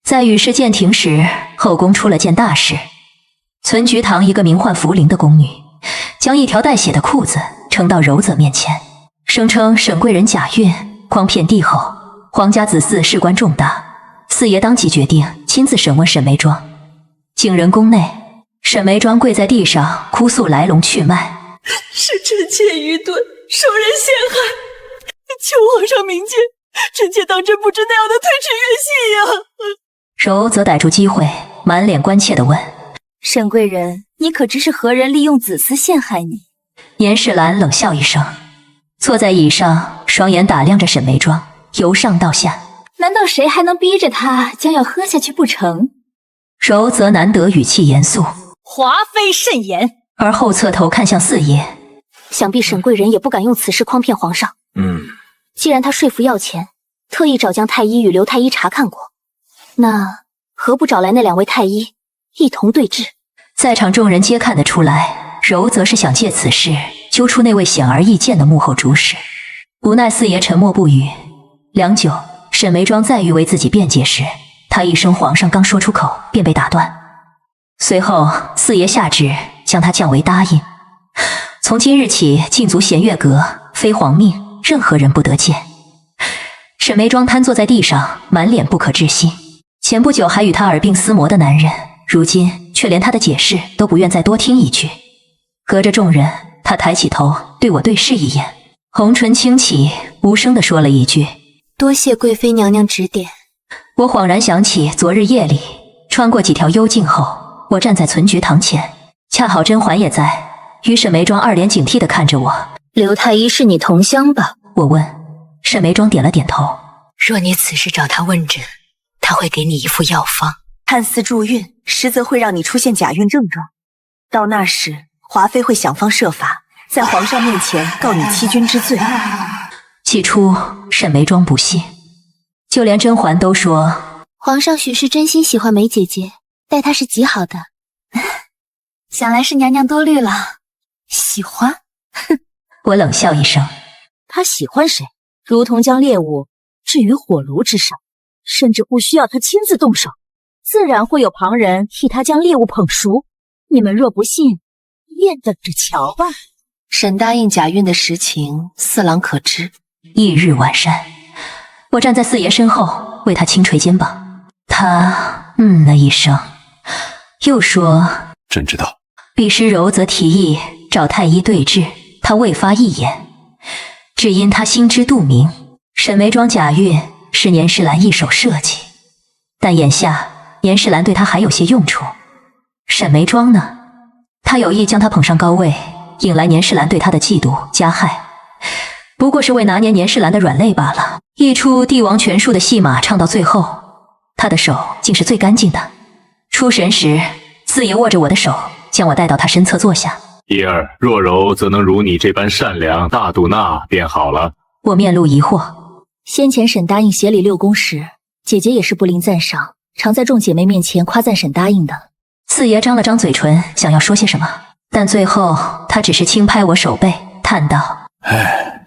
在与世渐停时，后宫出了件大事。存菊堂一个名唤茯苓的宫女，将一条带血的裤子呈到柔泽面前，声称沈贵人假孕，诓骗帝后。皇家子嗣事关重大，四爷当即决定亲自审问沈眉庄。景仁宫内，沈眉庄跪在地上哭诉来龙去脉。是臣妾愚钝，受人陷害，求皇上明鉴，臣妾当真不知那样的推迟月信呀。柔则逮住机会，满脸关切地问：沈贵人，你可知是何人利用子嗣陷害你？年世兰冷笑一声，坐在椅上，双眼打量着沈眉庄，由上到下。难道谁还能逼着他将药喝下去不成？柔则难得语气严肃，华妃慎言。而后侧头看向四爷，想必沈贵人也不敢用此事诓骗皇上。既然他说服要钱，特意找江太医与刘太医查看过，那何不找来那两位太医一同对质？在场众人皆看得出来，柔则是想借此事揪出那位显而易见的幕后主使。无奈四爷沉默不语。良久，沈眉庄再欲为自己辩解时，他一声皇上刚说出口，便被打断。随后四爷下旨将他降为答应，从今日起禁足弦月阁，非皇命，任何人不得见。沈眉庄瘫坐在地上，满脸不可置信。前不久还与他耳鬓厮磨的男人，如今却连他的解释都不愿再多听一句。隔着众人，他抬起头对我对视一眼，红唇轻启，无声地说了一句：多谢贵妃娘娘指点。我恍然想起昨日夜里穿过几条幽径后，我站在存菊堂前，恰好甄嬛也在，与沈眉庄二脸警惕地看着我。刘太医是你同乡吧？我问。沈眉庄点了点头。若你此时找他问诊，他会给你一副药方，看似助孕，实则会让你出现假孕症状。到那时，华妃会想方设法在皇上面前告你欺君之罪。起初沈眉庄不信，就连甄嬛都说皇上许是真心喜欢梅姐姐，待她是极好的。想来是娘娘多虑了。喜欢？哼！我冷笑一声。他喜欢谁，如同将猎物置于火炉之上，甚至不需要他亲自动手，自然会有旁人替他将猎物捧熟。你们若不信，便等着瞧吧。沈答应假孕的实情，四郎可知？翌日晚膳，我站在四爷身后，为他轻捶肩膀。他了一声，又说：朕知道。彼时柔则提议找太医对质，他未发一言，只因他心知肚明，沈眉庄假孕是年世兰一手设计，但眼下年世兰对他还有些用处。沈眉庄呢？他有意将他捧上高位，引来年世兰对他的嫉妒加害，不过是为拿捏年世兰的软肋罢了。一出帝王权术的戏码唱到最后，他的手竟是最干净的。出神时，四爷握着我的手，将我带到他身侧坐下。一儿，若柔则能如你这般善良大度那便好了。我面露疑惑。先前沈答应协理六宫时，姐姐也是不吝赞赏，常在众姐妹面前夸赞沈答应的。四爷张了张嘴唇，想要说些什么，但最后他只是轻拍我手背，叹道：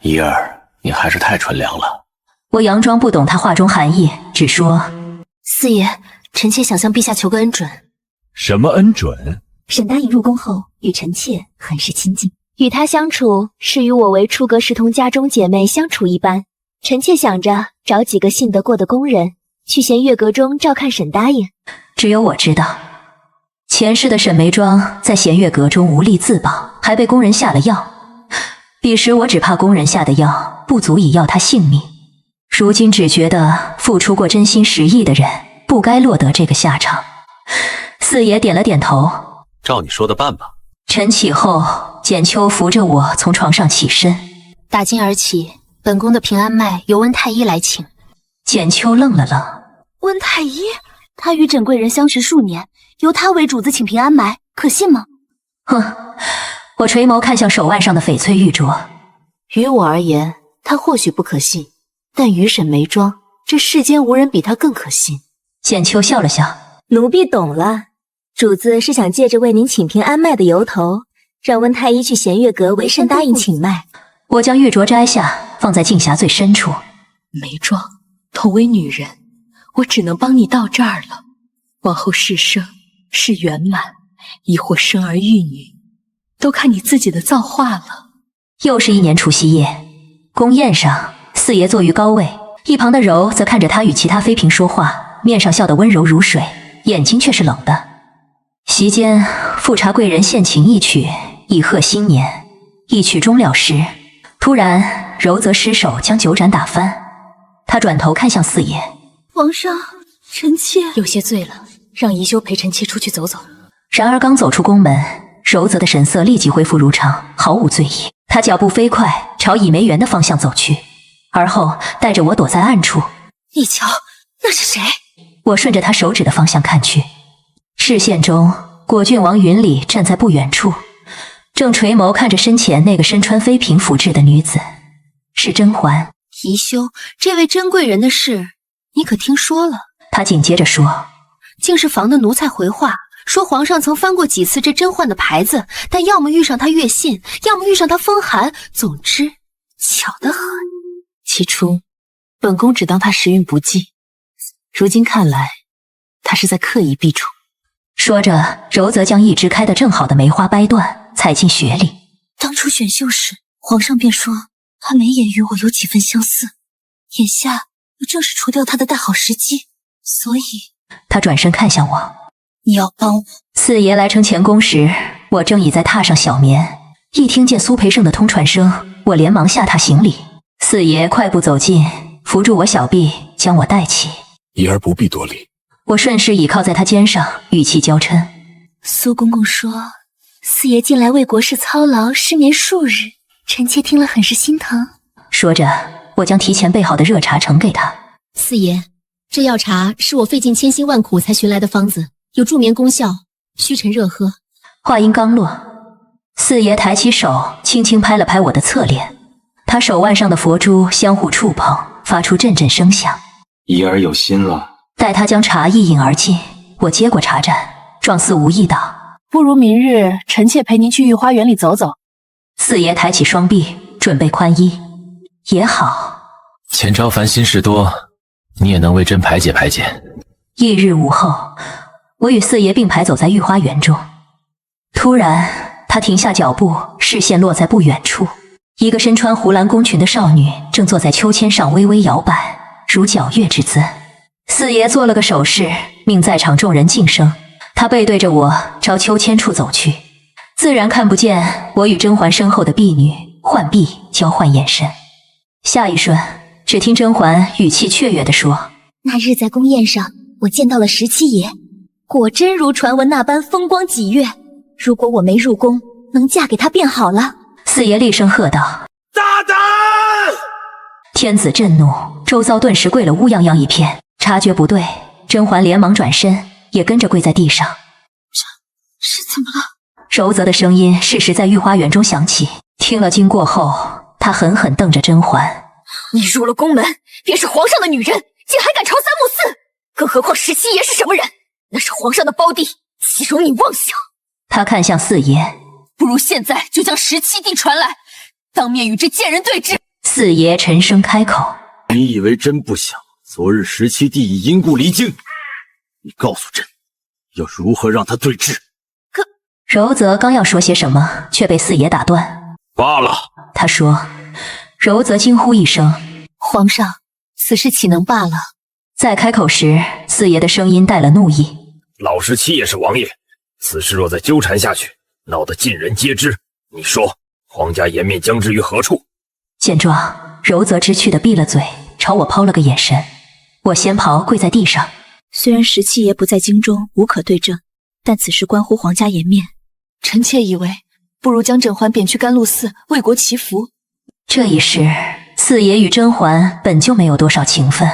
一儿，你还是太纯良了。我佯装不懂他话中含义，只说：四爷，臣妾想向陛下求个恩准。什么恩准？沈答应入宫后与臣妾很是亲近，与他相处是与我为出阁时同家中姐妹相处一般。臣妾想着找几个信得过的宫人去弦月阁中照看沈答应。只有我知道，前世的沈眉庄在弦月阁中无力自保，还被宫人下了药，彼时我只怕工人下的药不足以要他性命，如今只觉得付出过真心实意的人不该落得这个下场。四爷点了点头，照你说的办吧。晨起后，简秋扶着我从床上起身。打今儿起，本宫的平安脉由温太医来请。简秋愣了愣，温太医，他与枕贵人相识数年，由他为主子请平安脉，可信吗？哼，我垂眸看向手腕上的翡翠玉镯。于我而言，他或许不可信，但于沈眉庄，这世间无人比他更可信。简秋笑了笑，奴婢懂了，主子是想借着为您请平安脉的由头，让温太医去弦月阁为甚答应请脉。我将玉镯摘下，放在镜匣最深处。眉庄，同为女人，我只能帮你到这儿了。往后是生是圆满，亦或生儿育女，都看你自己的造化了。又是一年除夕夜，宫宴上，四爷坐于高位，一旁的柔则看着他与其他妃嫔说话，面上笑得温柔如水，眼睛却是冷的。席间，富察贵人献琴一曲，以贺新年。一曲终了时，突然柔则失手将酒盏打翻。他转头看向四爷，皇上，臣妾有些醉了，让宜修陪臣妾出去走走。然而刚走出宫门，柔则的神色立即恢复如常，毫无醉意。他脚步飞快，朝倚梅园的方向走去，而后带着我躲在暗处。你瞧，那是谁？我顺着他手指的方向看去，视线中，果郡王云里站在不远处，正垂眸看着身前那个身穿妃嫔服制的女子，是甄嬛。宜修，这位甄贵人的事，你可听说了？他紧接着说，竟是房的奴才回话，说皇上曾翻过几次这甄嬛的牌子，但要么遇上她越信，要么遇上她风寒，总之巧得很。起初，本宫只当她时运不济，如今看来，她是在刻意避宠。说着，柔则将一枝开得正好的梅花掰断，采进雪里。当初选秀时，皇上便说她眉眼与我有几分相似，眼下又正是除掉她的大好时机，所以……他转身看向我，你要帮我。四爷来承前宫时，我正倚在榻上小眠，一听见苏培盛的通传声，我连忙下榻行礼。四爷快步走近，扶住我小臂，将我带起。怡儿不必多礼。我顺势倚靠在他肩上，语气娇嗔。苏公公说，四爷近来为国事操劳，失眠数日，臣妾听了很是心疼。说着，我将提前备好的热茶呈给他。四爷，这药茶是我费尽千辛万苦才寻来的方子，有助眠功效，需臣热喝。话音刚落，四爷抬起手，轻轻拍了拍我的侧脸，他手腕上的佛珠相互触碰，发出阵阵声响。怡儿有心了。待他将茶一饮而尽，我接过茶盏，状似无意道：“不如明日臣妾陪您去御花园里走走。”四爷抬起双臂，准备宽衣。也好。钱昭凡心事多，你也能为朕排解排解。翌日午后，我与四爷并排走在御花园中。突然，他停下脚步，视线落在不远处，一个身穿湖蓝宫裙的少女正坐在秋千上微微摇摆，如皎月之姿。四爷做了个手势，命在场众人噤声。他背对着我，朝秋千处走去，自然看不见我与甄嬛身后的婢女浣碧交换眼神。下一瞬，只听甄嬛语气雀跃地说：“那日在宫宴上，我见到了17爷，果真如传闻那般风光几月。如果我没入宫，能嫁给他便好了。”四爷厉声喝道：“大胆！”天子震怒，周遭顿时跪了乌泱泱一片。察觉不对，甄嬛连忙转身，也跟着跪在地上。是怎么了？柔则的声音适时在御花园中响起。听了经过后，他狠狠瞪着甄嬛：“你入了宫门，便是皇上的女人，竟还敢朝三暮四！更何况17爷是什么人？那是皇上的胞弟，岂容你妄想！”他看向四爷：“不如现在就将17弟传来，当面与这贱人对峙。”四爷沉声开口：“你以为朕不想昨日17弟已因故离京？你告诉朕，要如何让他对峙？”柔则刚要说些什么，却被四爷打断。罢了，他说。柔则惊呼一声：“皇上，此事岂能罢了？”在开口时，四爷的声音带了怒意：“老17也是王爷，此事若再纠缠下去，闹得尽人皆知，你说皇家颜面将至于何处？见状，柔则知趣的闭了嘴，朝我抛了个眼神。我仙袍跪在地上。虽然十七爷不在京中，无可对证，但此事关乎皇家颜面，臣妾以为，不如将甄嬛贬去甘露寺，为国祈福。这一世，四爷与甄嬛本就没有多少情分。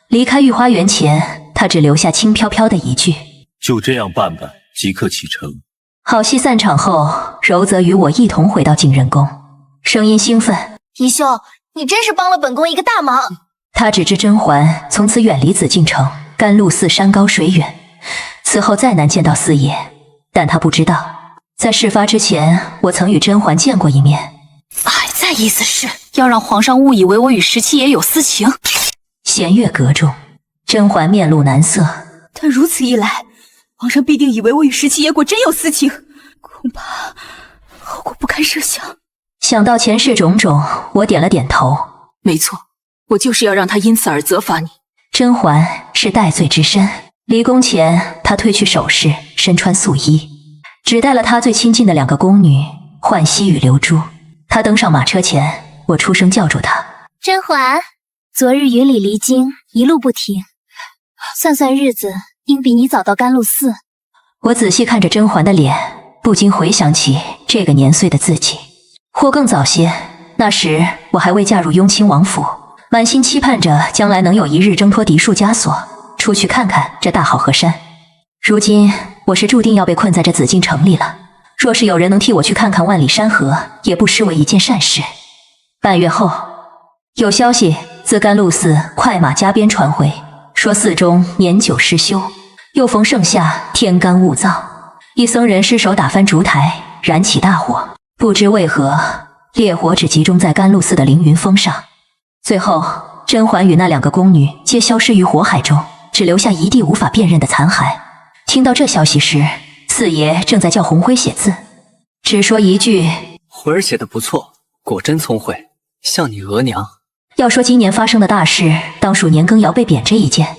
离开御花园前，他只留下轻飘飘的一句：“就这样办吧，即刻启程。”好戏散场后，柔则与我一同回到景仁宫，声音兴奋：“宜兄，你真是帮了本宫一个大忙。”他只知甄嬛从此远离紫禁城，甘露寺山高水远，此后再难见到四爷。但他不知道，在事发之前，我曾与甄嬛见过一面。还在意思是要让皇上误以为我与十七爷有私情。弦月阁中，甄嬛面露难色。但如此一来，皇上必定以为我与十七爷果真有私情，恐怕后果不堪设想。想到前世种种，我点了点头。没错，我就是要让他因此而责罚你。甄嬛是戴罪之身，离宫前，她褪去首饰，身穿素衣，只带了她最亲近的2个宫女浣溪与流珠。她登上马车前，我出声叫住她：“甄嬛，昨日云里离京，一路不停，算算日子，应比你早到甘露寺。”我仔细看着甄嬛的脸，不禁回想起这个年岁的自己，或更早些，那时我还未嫁入雍亲王府，满心期盼着将来能有一日挣脱嫡庶枷锁，出去看看这大好河山。如今我是注定要被困在这紫禁城里了，若是有人能替我去看看万里山河，也不失为一件善事。半月后，有消息自甘露寺快马加鞭传回，说寺中年久失修，又逢盛夏，天干物燥，一僧人失手打翻烛台，燃起大火。不知为何，烈火只集中在甘露寺的凌云峰上。最后，甄嬛与那2个宫女皆消失于火海中，只留下一地无法辨认的残骸。听到这消息时，四爷正在教红辉写字，只说一句：“辉儿写的不错，果真聪慧，像你额娘。”要说今年发生的大事，当属年羹尧被贬这一件。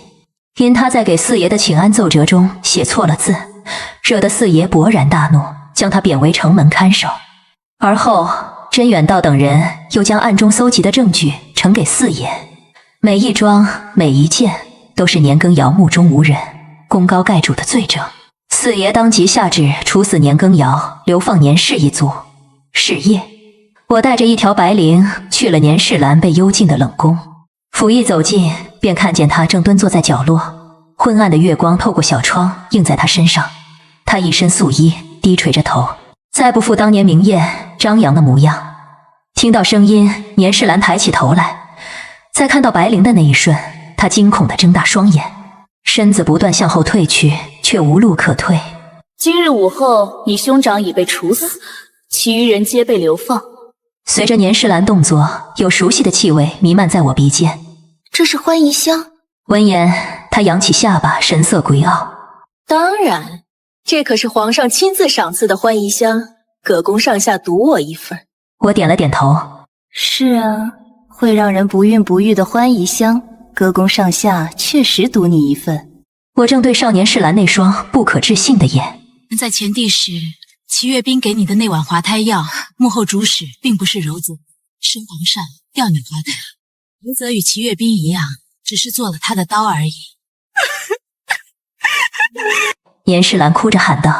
因他在给四爷的请安奏折中写错了字，惹得四爷勃然大怒，将他贬为城门看守。而后甄远道等人又将暗中搜集的证据呈给四爷，每一桩每一件都是年羹尧目中无人，功高盖主的罪证。四爷当即下旨处死年羹尧，流放年氏一族。是夜，我带着一条白绫去了年世兰被幽禁的冷宫。甫一走近，便看见他正蹲坐在角落，昏暗的月光透过小窗映在他身上。他一身素衣，低垂着头，再不复当年明艳张扬的模样。听到声音，年世兰抬起头来，在看到白绫的那一瞬，他惊恐地睁大双眼，身子不断向后退去，却无路可退。今日午后，你兄长已被处死，其余人皆被流放。随着年世兰动作，有熟悉的气味弥漫在我鼻尖。这是欢宜香。闻言，他扬起下巴，神色诡傲。当然，这可是皇上亲自赏赐的欢宜香，葛宫上下独我一份。我点了点头。是啊，会让人不孕不育的欢宜香，葛宫上下确实独你一份。我正对少年世兰那双不可置信的眼。在前帝时，齐月斌给你的那碗滑胎药，幕后主使并不是柔则，是皇上调你滑胎。柔则与齐月斌一样，只是做了他的刀而已。年世兰哭着喊道：“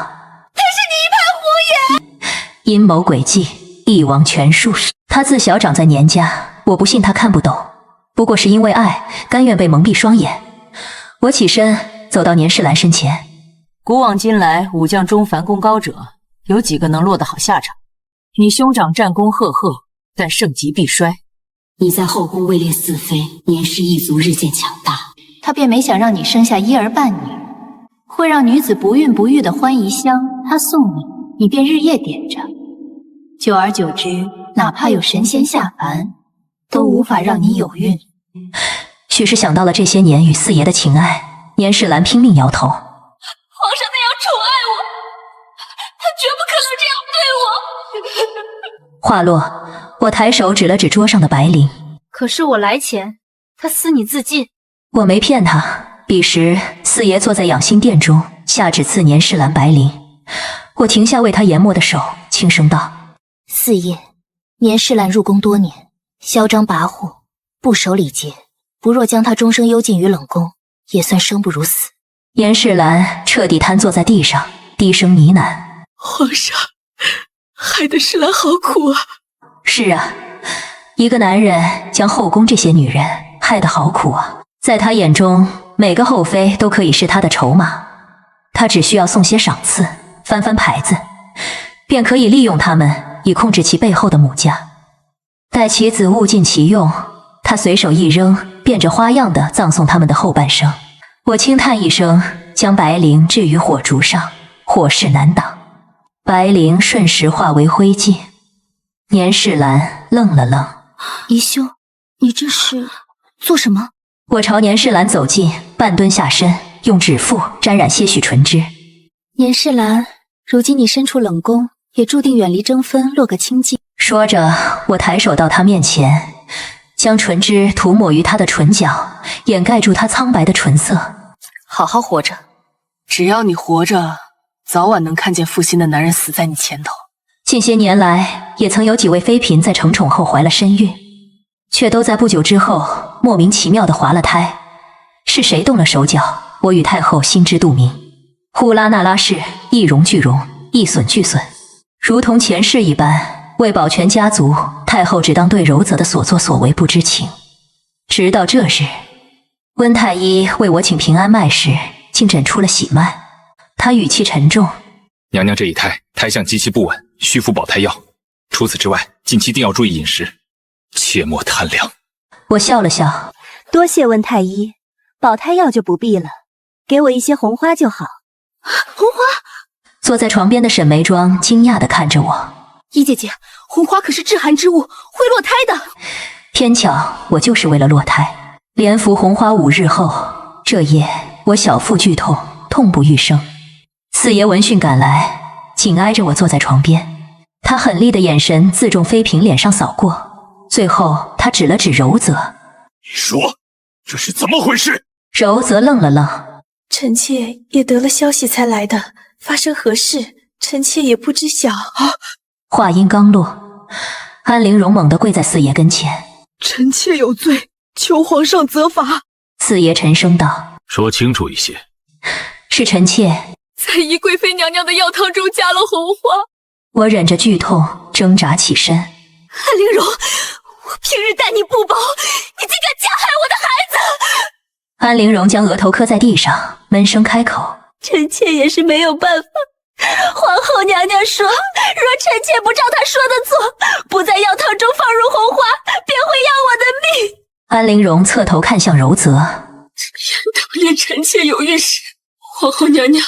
他是你一盘胡言！阴谋诡计，一王权术。他自小长在年家，我不信他看不懂。不过是因为爱，甘愿被蒙蔽双眼。”我起身走到年世兰身前。古往今来，武将中凡功高者，有几个能落得好下场？你兄长战功赫赫，但盛极必衰。你在后宫位列四妃，年氏一族日渐强大，他便没想让你生下一儿半女，会让女子不孕不育的欢宜香，他送你，你便日夜点着。久而久之，哪怕有神仙下凡，都无法让你有孕。许是想到了这些年与四爷的情爱，年世兰拼命摇头。皇上那样宠爱我，他绝不可能这样对我。话落，我抬手指了指桌上的白绫。可是我来前，他思你自尽。我没骗他。彼时，四爷坐在养心殿中，下旨赐年世兰白绫。我停下为他研墨的手，轻声道：“四爷，年世兰入宫多年，嚣张跋扈，不守礼节，不若将他终生幽禁于冷宫，也算生不如死。年世兰彻底瘫坐在地上，低声呢喃：“皇上，害得世兰好苦啊！”是啊，一个男人将后宫这些女人害得好苦啊。在他眼中，每个后妃都可以是他的筹码，他只需要送些赏赐，翻翻牌子，便可以利用他们以控制其背后的母家。待其子物尽其用，他随手一扔，变着花样的葬送他们的后半生。我轻叹一声，将白绫置于火烛上，火势难挡，白绫瞬时化为灰烬。年世兰愣了愣：“宜修，你这是做什么？”我朝年世兰走近，半蹲下身，用指腹沾染些许唇脂。年世兰，如今你身处冷宫，也注定远离争纷，落个清净。说着，我抬手到他面前，将唇脂涂抹于他的唇角，掩盖住他苍白的唇色。好好活着，只要你活着，早晚能看见负心的男人死在你前头。近些年来，也曾有几位妃嫔在承宠后怀了身孕，却都在不久之后莫名其妙地滑了胎。是谁动了手脚？我与太后心知肚明。呼拉那拉氏一荣俱荣，一损俱损，如同前世一般。为保全家族，太后只当对柔泽的所作所为不知情。直到这日，温太医为我请平安脉时，竟诊出了喜脉。他语气沉重：“娘娘这一胎，胎象极其不稳，需服保胎药。除此之外，近期定要注意饮食，切莫贪凉。”我笑了笑：“多谢温太医，保胎药就不必了，给我一些红花就好。”红花？坐在床边的沈眉庄惊讶地看着我：“姨姐姐，红花可是致寒之物，会落胎的。”偏巧我就是为了落胎，连服红花5日后，这夜我小腹剧痛，痛不欲生。四爷闻讯赶来，紧挨着我坐在床边，他狠厉的眼神自众妃嫔脸上扫过，最后他指了指柔泽：“你说这是怎么回事？”柔泽愣了愣：“臣妾也得了消息才来的，发生何事，臣妾也不知晓。”话音刚落，安陵容猛地跪在四爷跟前：“臣妾有罪，求皇上责罚。”四爷沉声道：“说清楚一些。”“是臣妾在宜贵妃娘娘的药汤中加了红花。”我忍着剧痛挣扎起身：“安陵容，我平日待你不薄，你竟敢加害我的孩子！”安陵容将额头磕在地上，闷声开口：“臣妾也是没有办法。皇后娘娘说，若臣妾不照她说的做，不在药汤中放入红花，便会要我的命。”安陵容侧头看向柔泽：“当年臣妾有孕时，皇后娘娘，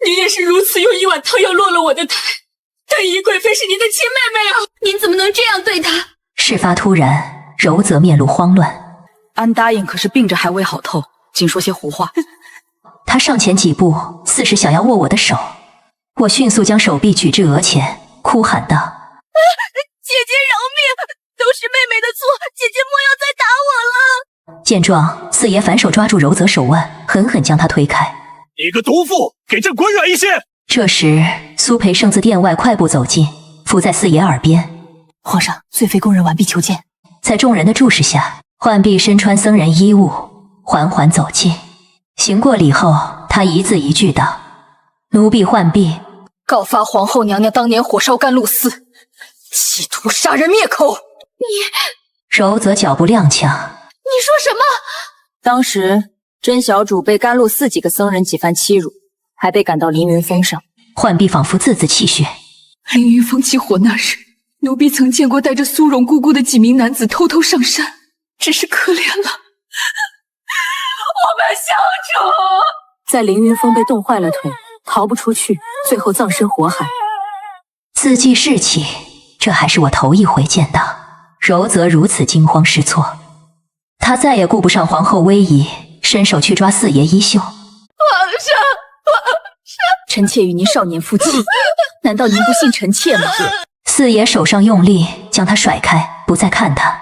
您也是如此用一碗汤药落了我的胎。但宜贵妃是您的亲妹妹啊，您怎么能这样对她？”事发突然，柔泽面露慌乱：“安答应可是病着还未好透，仅说些胡话。”他上前几步，似是想要握我的手。我迅速将手臂举至额前，哭喊道：“姐姐饶命！都是妹妹的错，姐姐莫要再打我了！”见状，四爷反手抓住柔泽手腕，狠狠将他推开：“你个毒妇，给朕滚远一些！”这时，苏培盛自殿外快步走近，伏在四爷耳边：“皇上，罪妃宫人完璧求见。”在众人的注视下，浣碧身穿僧人衣物，缓缓走近。行过礼后，他一字一句道：“奴婢浣碧，告发皇后娘娘当年火烧甘露寺，企图杀人灭口。”柔泽脚步踉跄：“你说什么？”当时甄小主被甘露寺几个僧人几番欺辱，还被赶到凌云峰上。浣碧仿佛字字泣血：“凌云峰起火那日，奴婢曾见过带着苏荣姑姑的几名男子偷偷上山，只是可怜了我们小主。”在凌云峰被冻坏了腿，逃不出去，最后葬身火海。字迹士气，这还是我头一回见到。柔泽如此惊慌失措，他再也顾不上皇后威仪，伸手去抓四爷衣袖：“皇上，臣妾与您少年夫妻，难道您不信臣妾吗？”四爷手上用力将他甩开，不再看他：“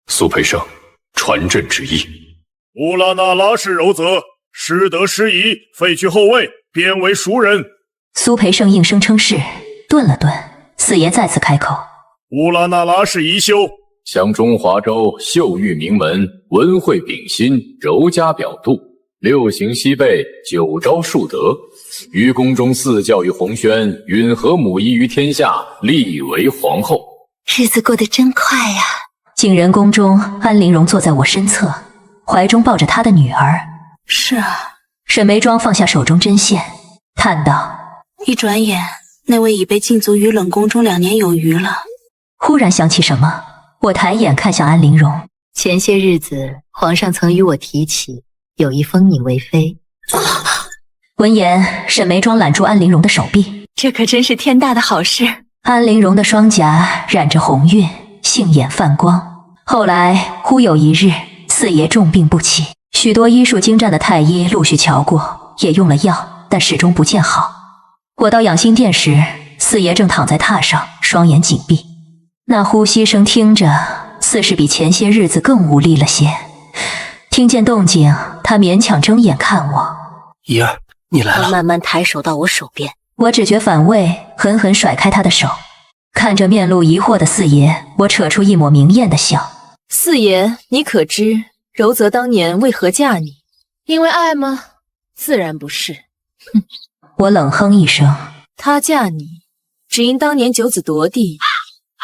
苏培盛，传朕旨意。乌拉那拉氏柔泽，失德失仪，废去后位，贬为庶人。”苏培盛应声称是，顿了顿，四爷再次开口：“乌拉那拉氏宜修，向中华州秀玉名门，文惠秉心，柔家表度，6行西备，9招数德，于宫中4教育洪轩，允和母仪于天下，立为皇后。”日子过得真快呀！景仁宫中，安陵容坐在我身侧，怀中抱着她的女儿。是啊。沈眉庄放下手中针线，叹道：“一转眼，那位已被禁足于冷宫中2年有余了。”忽然想起什么，我抬眼看向安陵容。前些日子，皇上曾与我提起，有意封你为妃。闻言，沈眉庄揽住安陵容的手臂，这可真是天大的好事。安陵容的双颊染着红晕，杏眼泛光。后来忽有一日，四爷重病不起，许多医术精湛的太医陆续瞧过，也用了药，但始终不见好。我到养心殿时，四爷正躺在榻上，双眼紧闭，那呼吸声听着似是比前些日子更无力了些。听见动静，他勉强睁眼看我。怡儿，你来了。他慢慢抬手到我手边，我只觉反胃，狠狠甩开他的手。看着面露疑惑的四爷，我扯出一抹明艳的笑。四爷，你可知柔则当年为何嫁你？因为爱吗？自然不是。哼！我冷哼一声。她嫁你，只因当年九子夺地，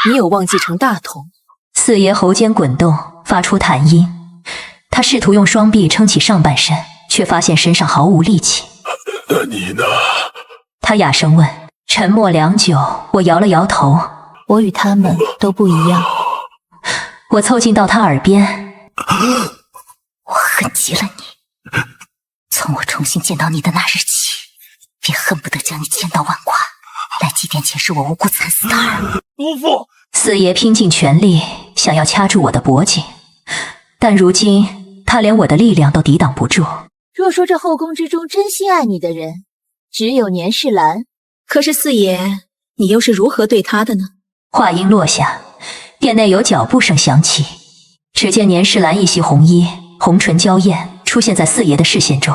你有望继承大统。四爷喉间滚动，发出痰音。他试图用双臂撑起上半身，却发现身上毫无力气。你呢？他哑声问。沉默良久，我摇了摇头。我与他们都不一样。我凑近到他耳边。我恨极了你，从我重新见到你的那日起，便恨不得将你千刀万剐，来祭奠前世我无辜惨死的儿。姑父！四爷拼尽全力想要掐住我的脖颈，但如今他连我的力量都抵挡不住。若说这后宫之中真心爱你的人，只有年世兰。可是四爷，你又是如何对他的呢？话音落下，殿内有脚步声响起。只见年世兰一袭红衣，红唇娇艳，出现在四爷的视线中。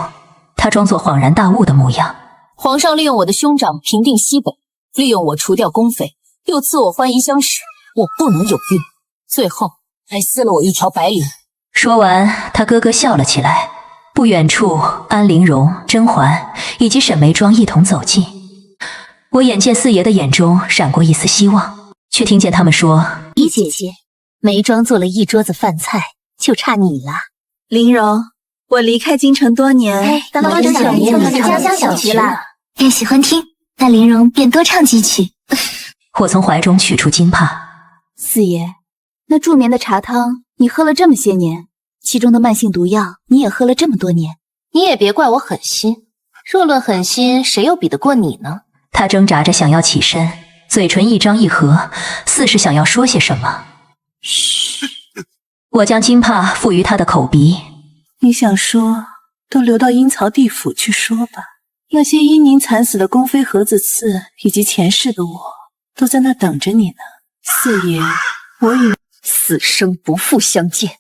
他装作恍然大悟的模样。皇上利用我的兄长平定西北，利用我除掉宫妃，又赐我欢宜相使，我不能有孕，最后还撕了我一条白绫。说完，他咯咯笑了起来。不远处，安陵容、甄嬛以及沈眉庄一同走近。我眼见四爷的眼中闪过一丝希望，却听见他们说：“姨姐姐，眉庄做了一桌子饭菜，就差你了。”陵容，我离开京城多年，当着小爷们的家乡小曲了。便喜欢听，那陵容便多唱几曲。我从怀中取出金帕。四爷，那助眠的茶汤你喝了这么些年，其中的慢性毒药你也喝了这么多年，你也别怪我狠心。若论狠心，谁又比得过你呢？他挣扎着想要起身，嘴唇一张一合，似是想要说些什么。嘘！我将金帕附于他的口鼻。你想说，都留到阴曹地府去说吧。那些因您惨死的宫妃何子次，以及前世的我，都在那等着你呢。四爷，我与死生不复相见。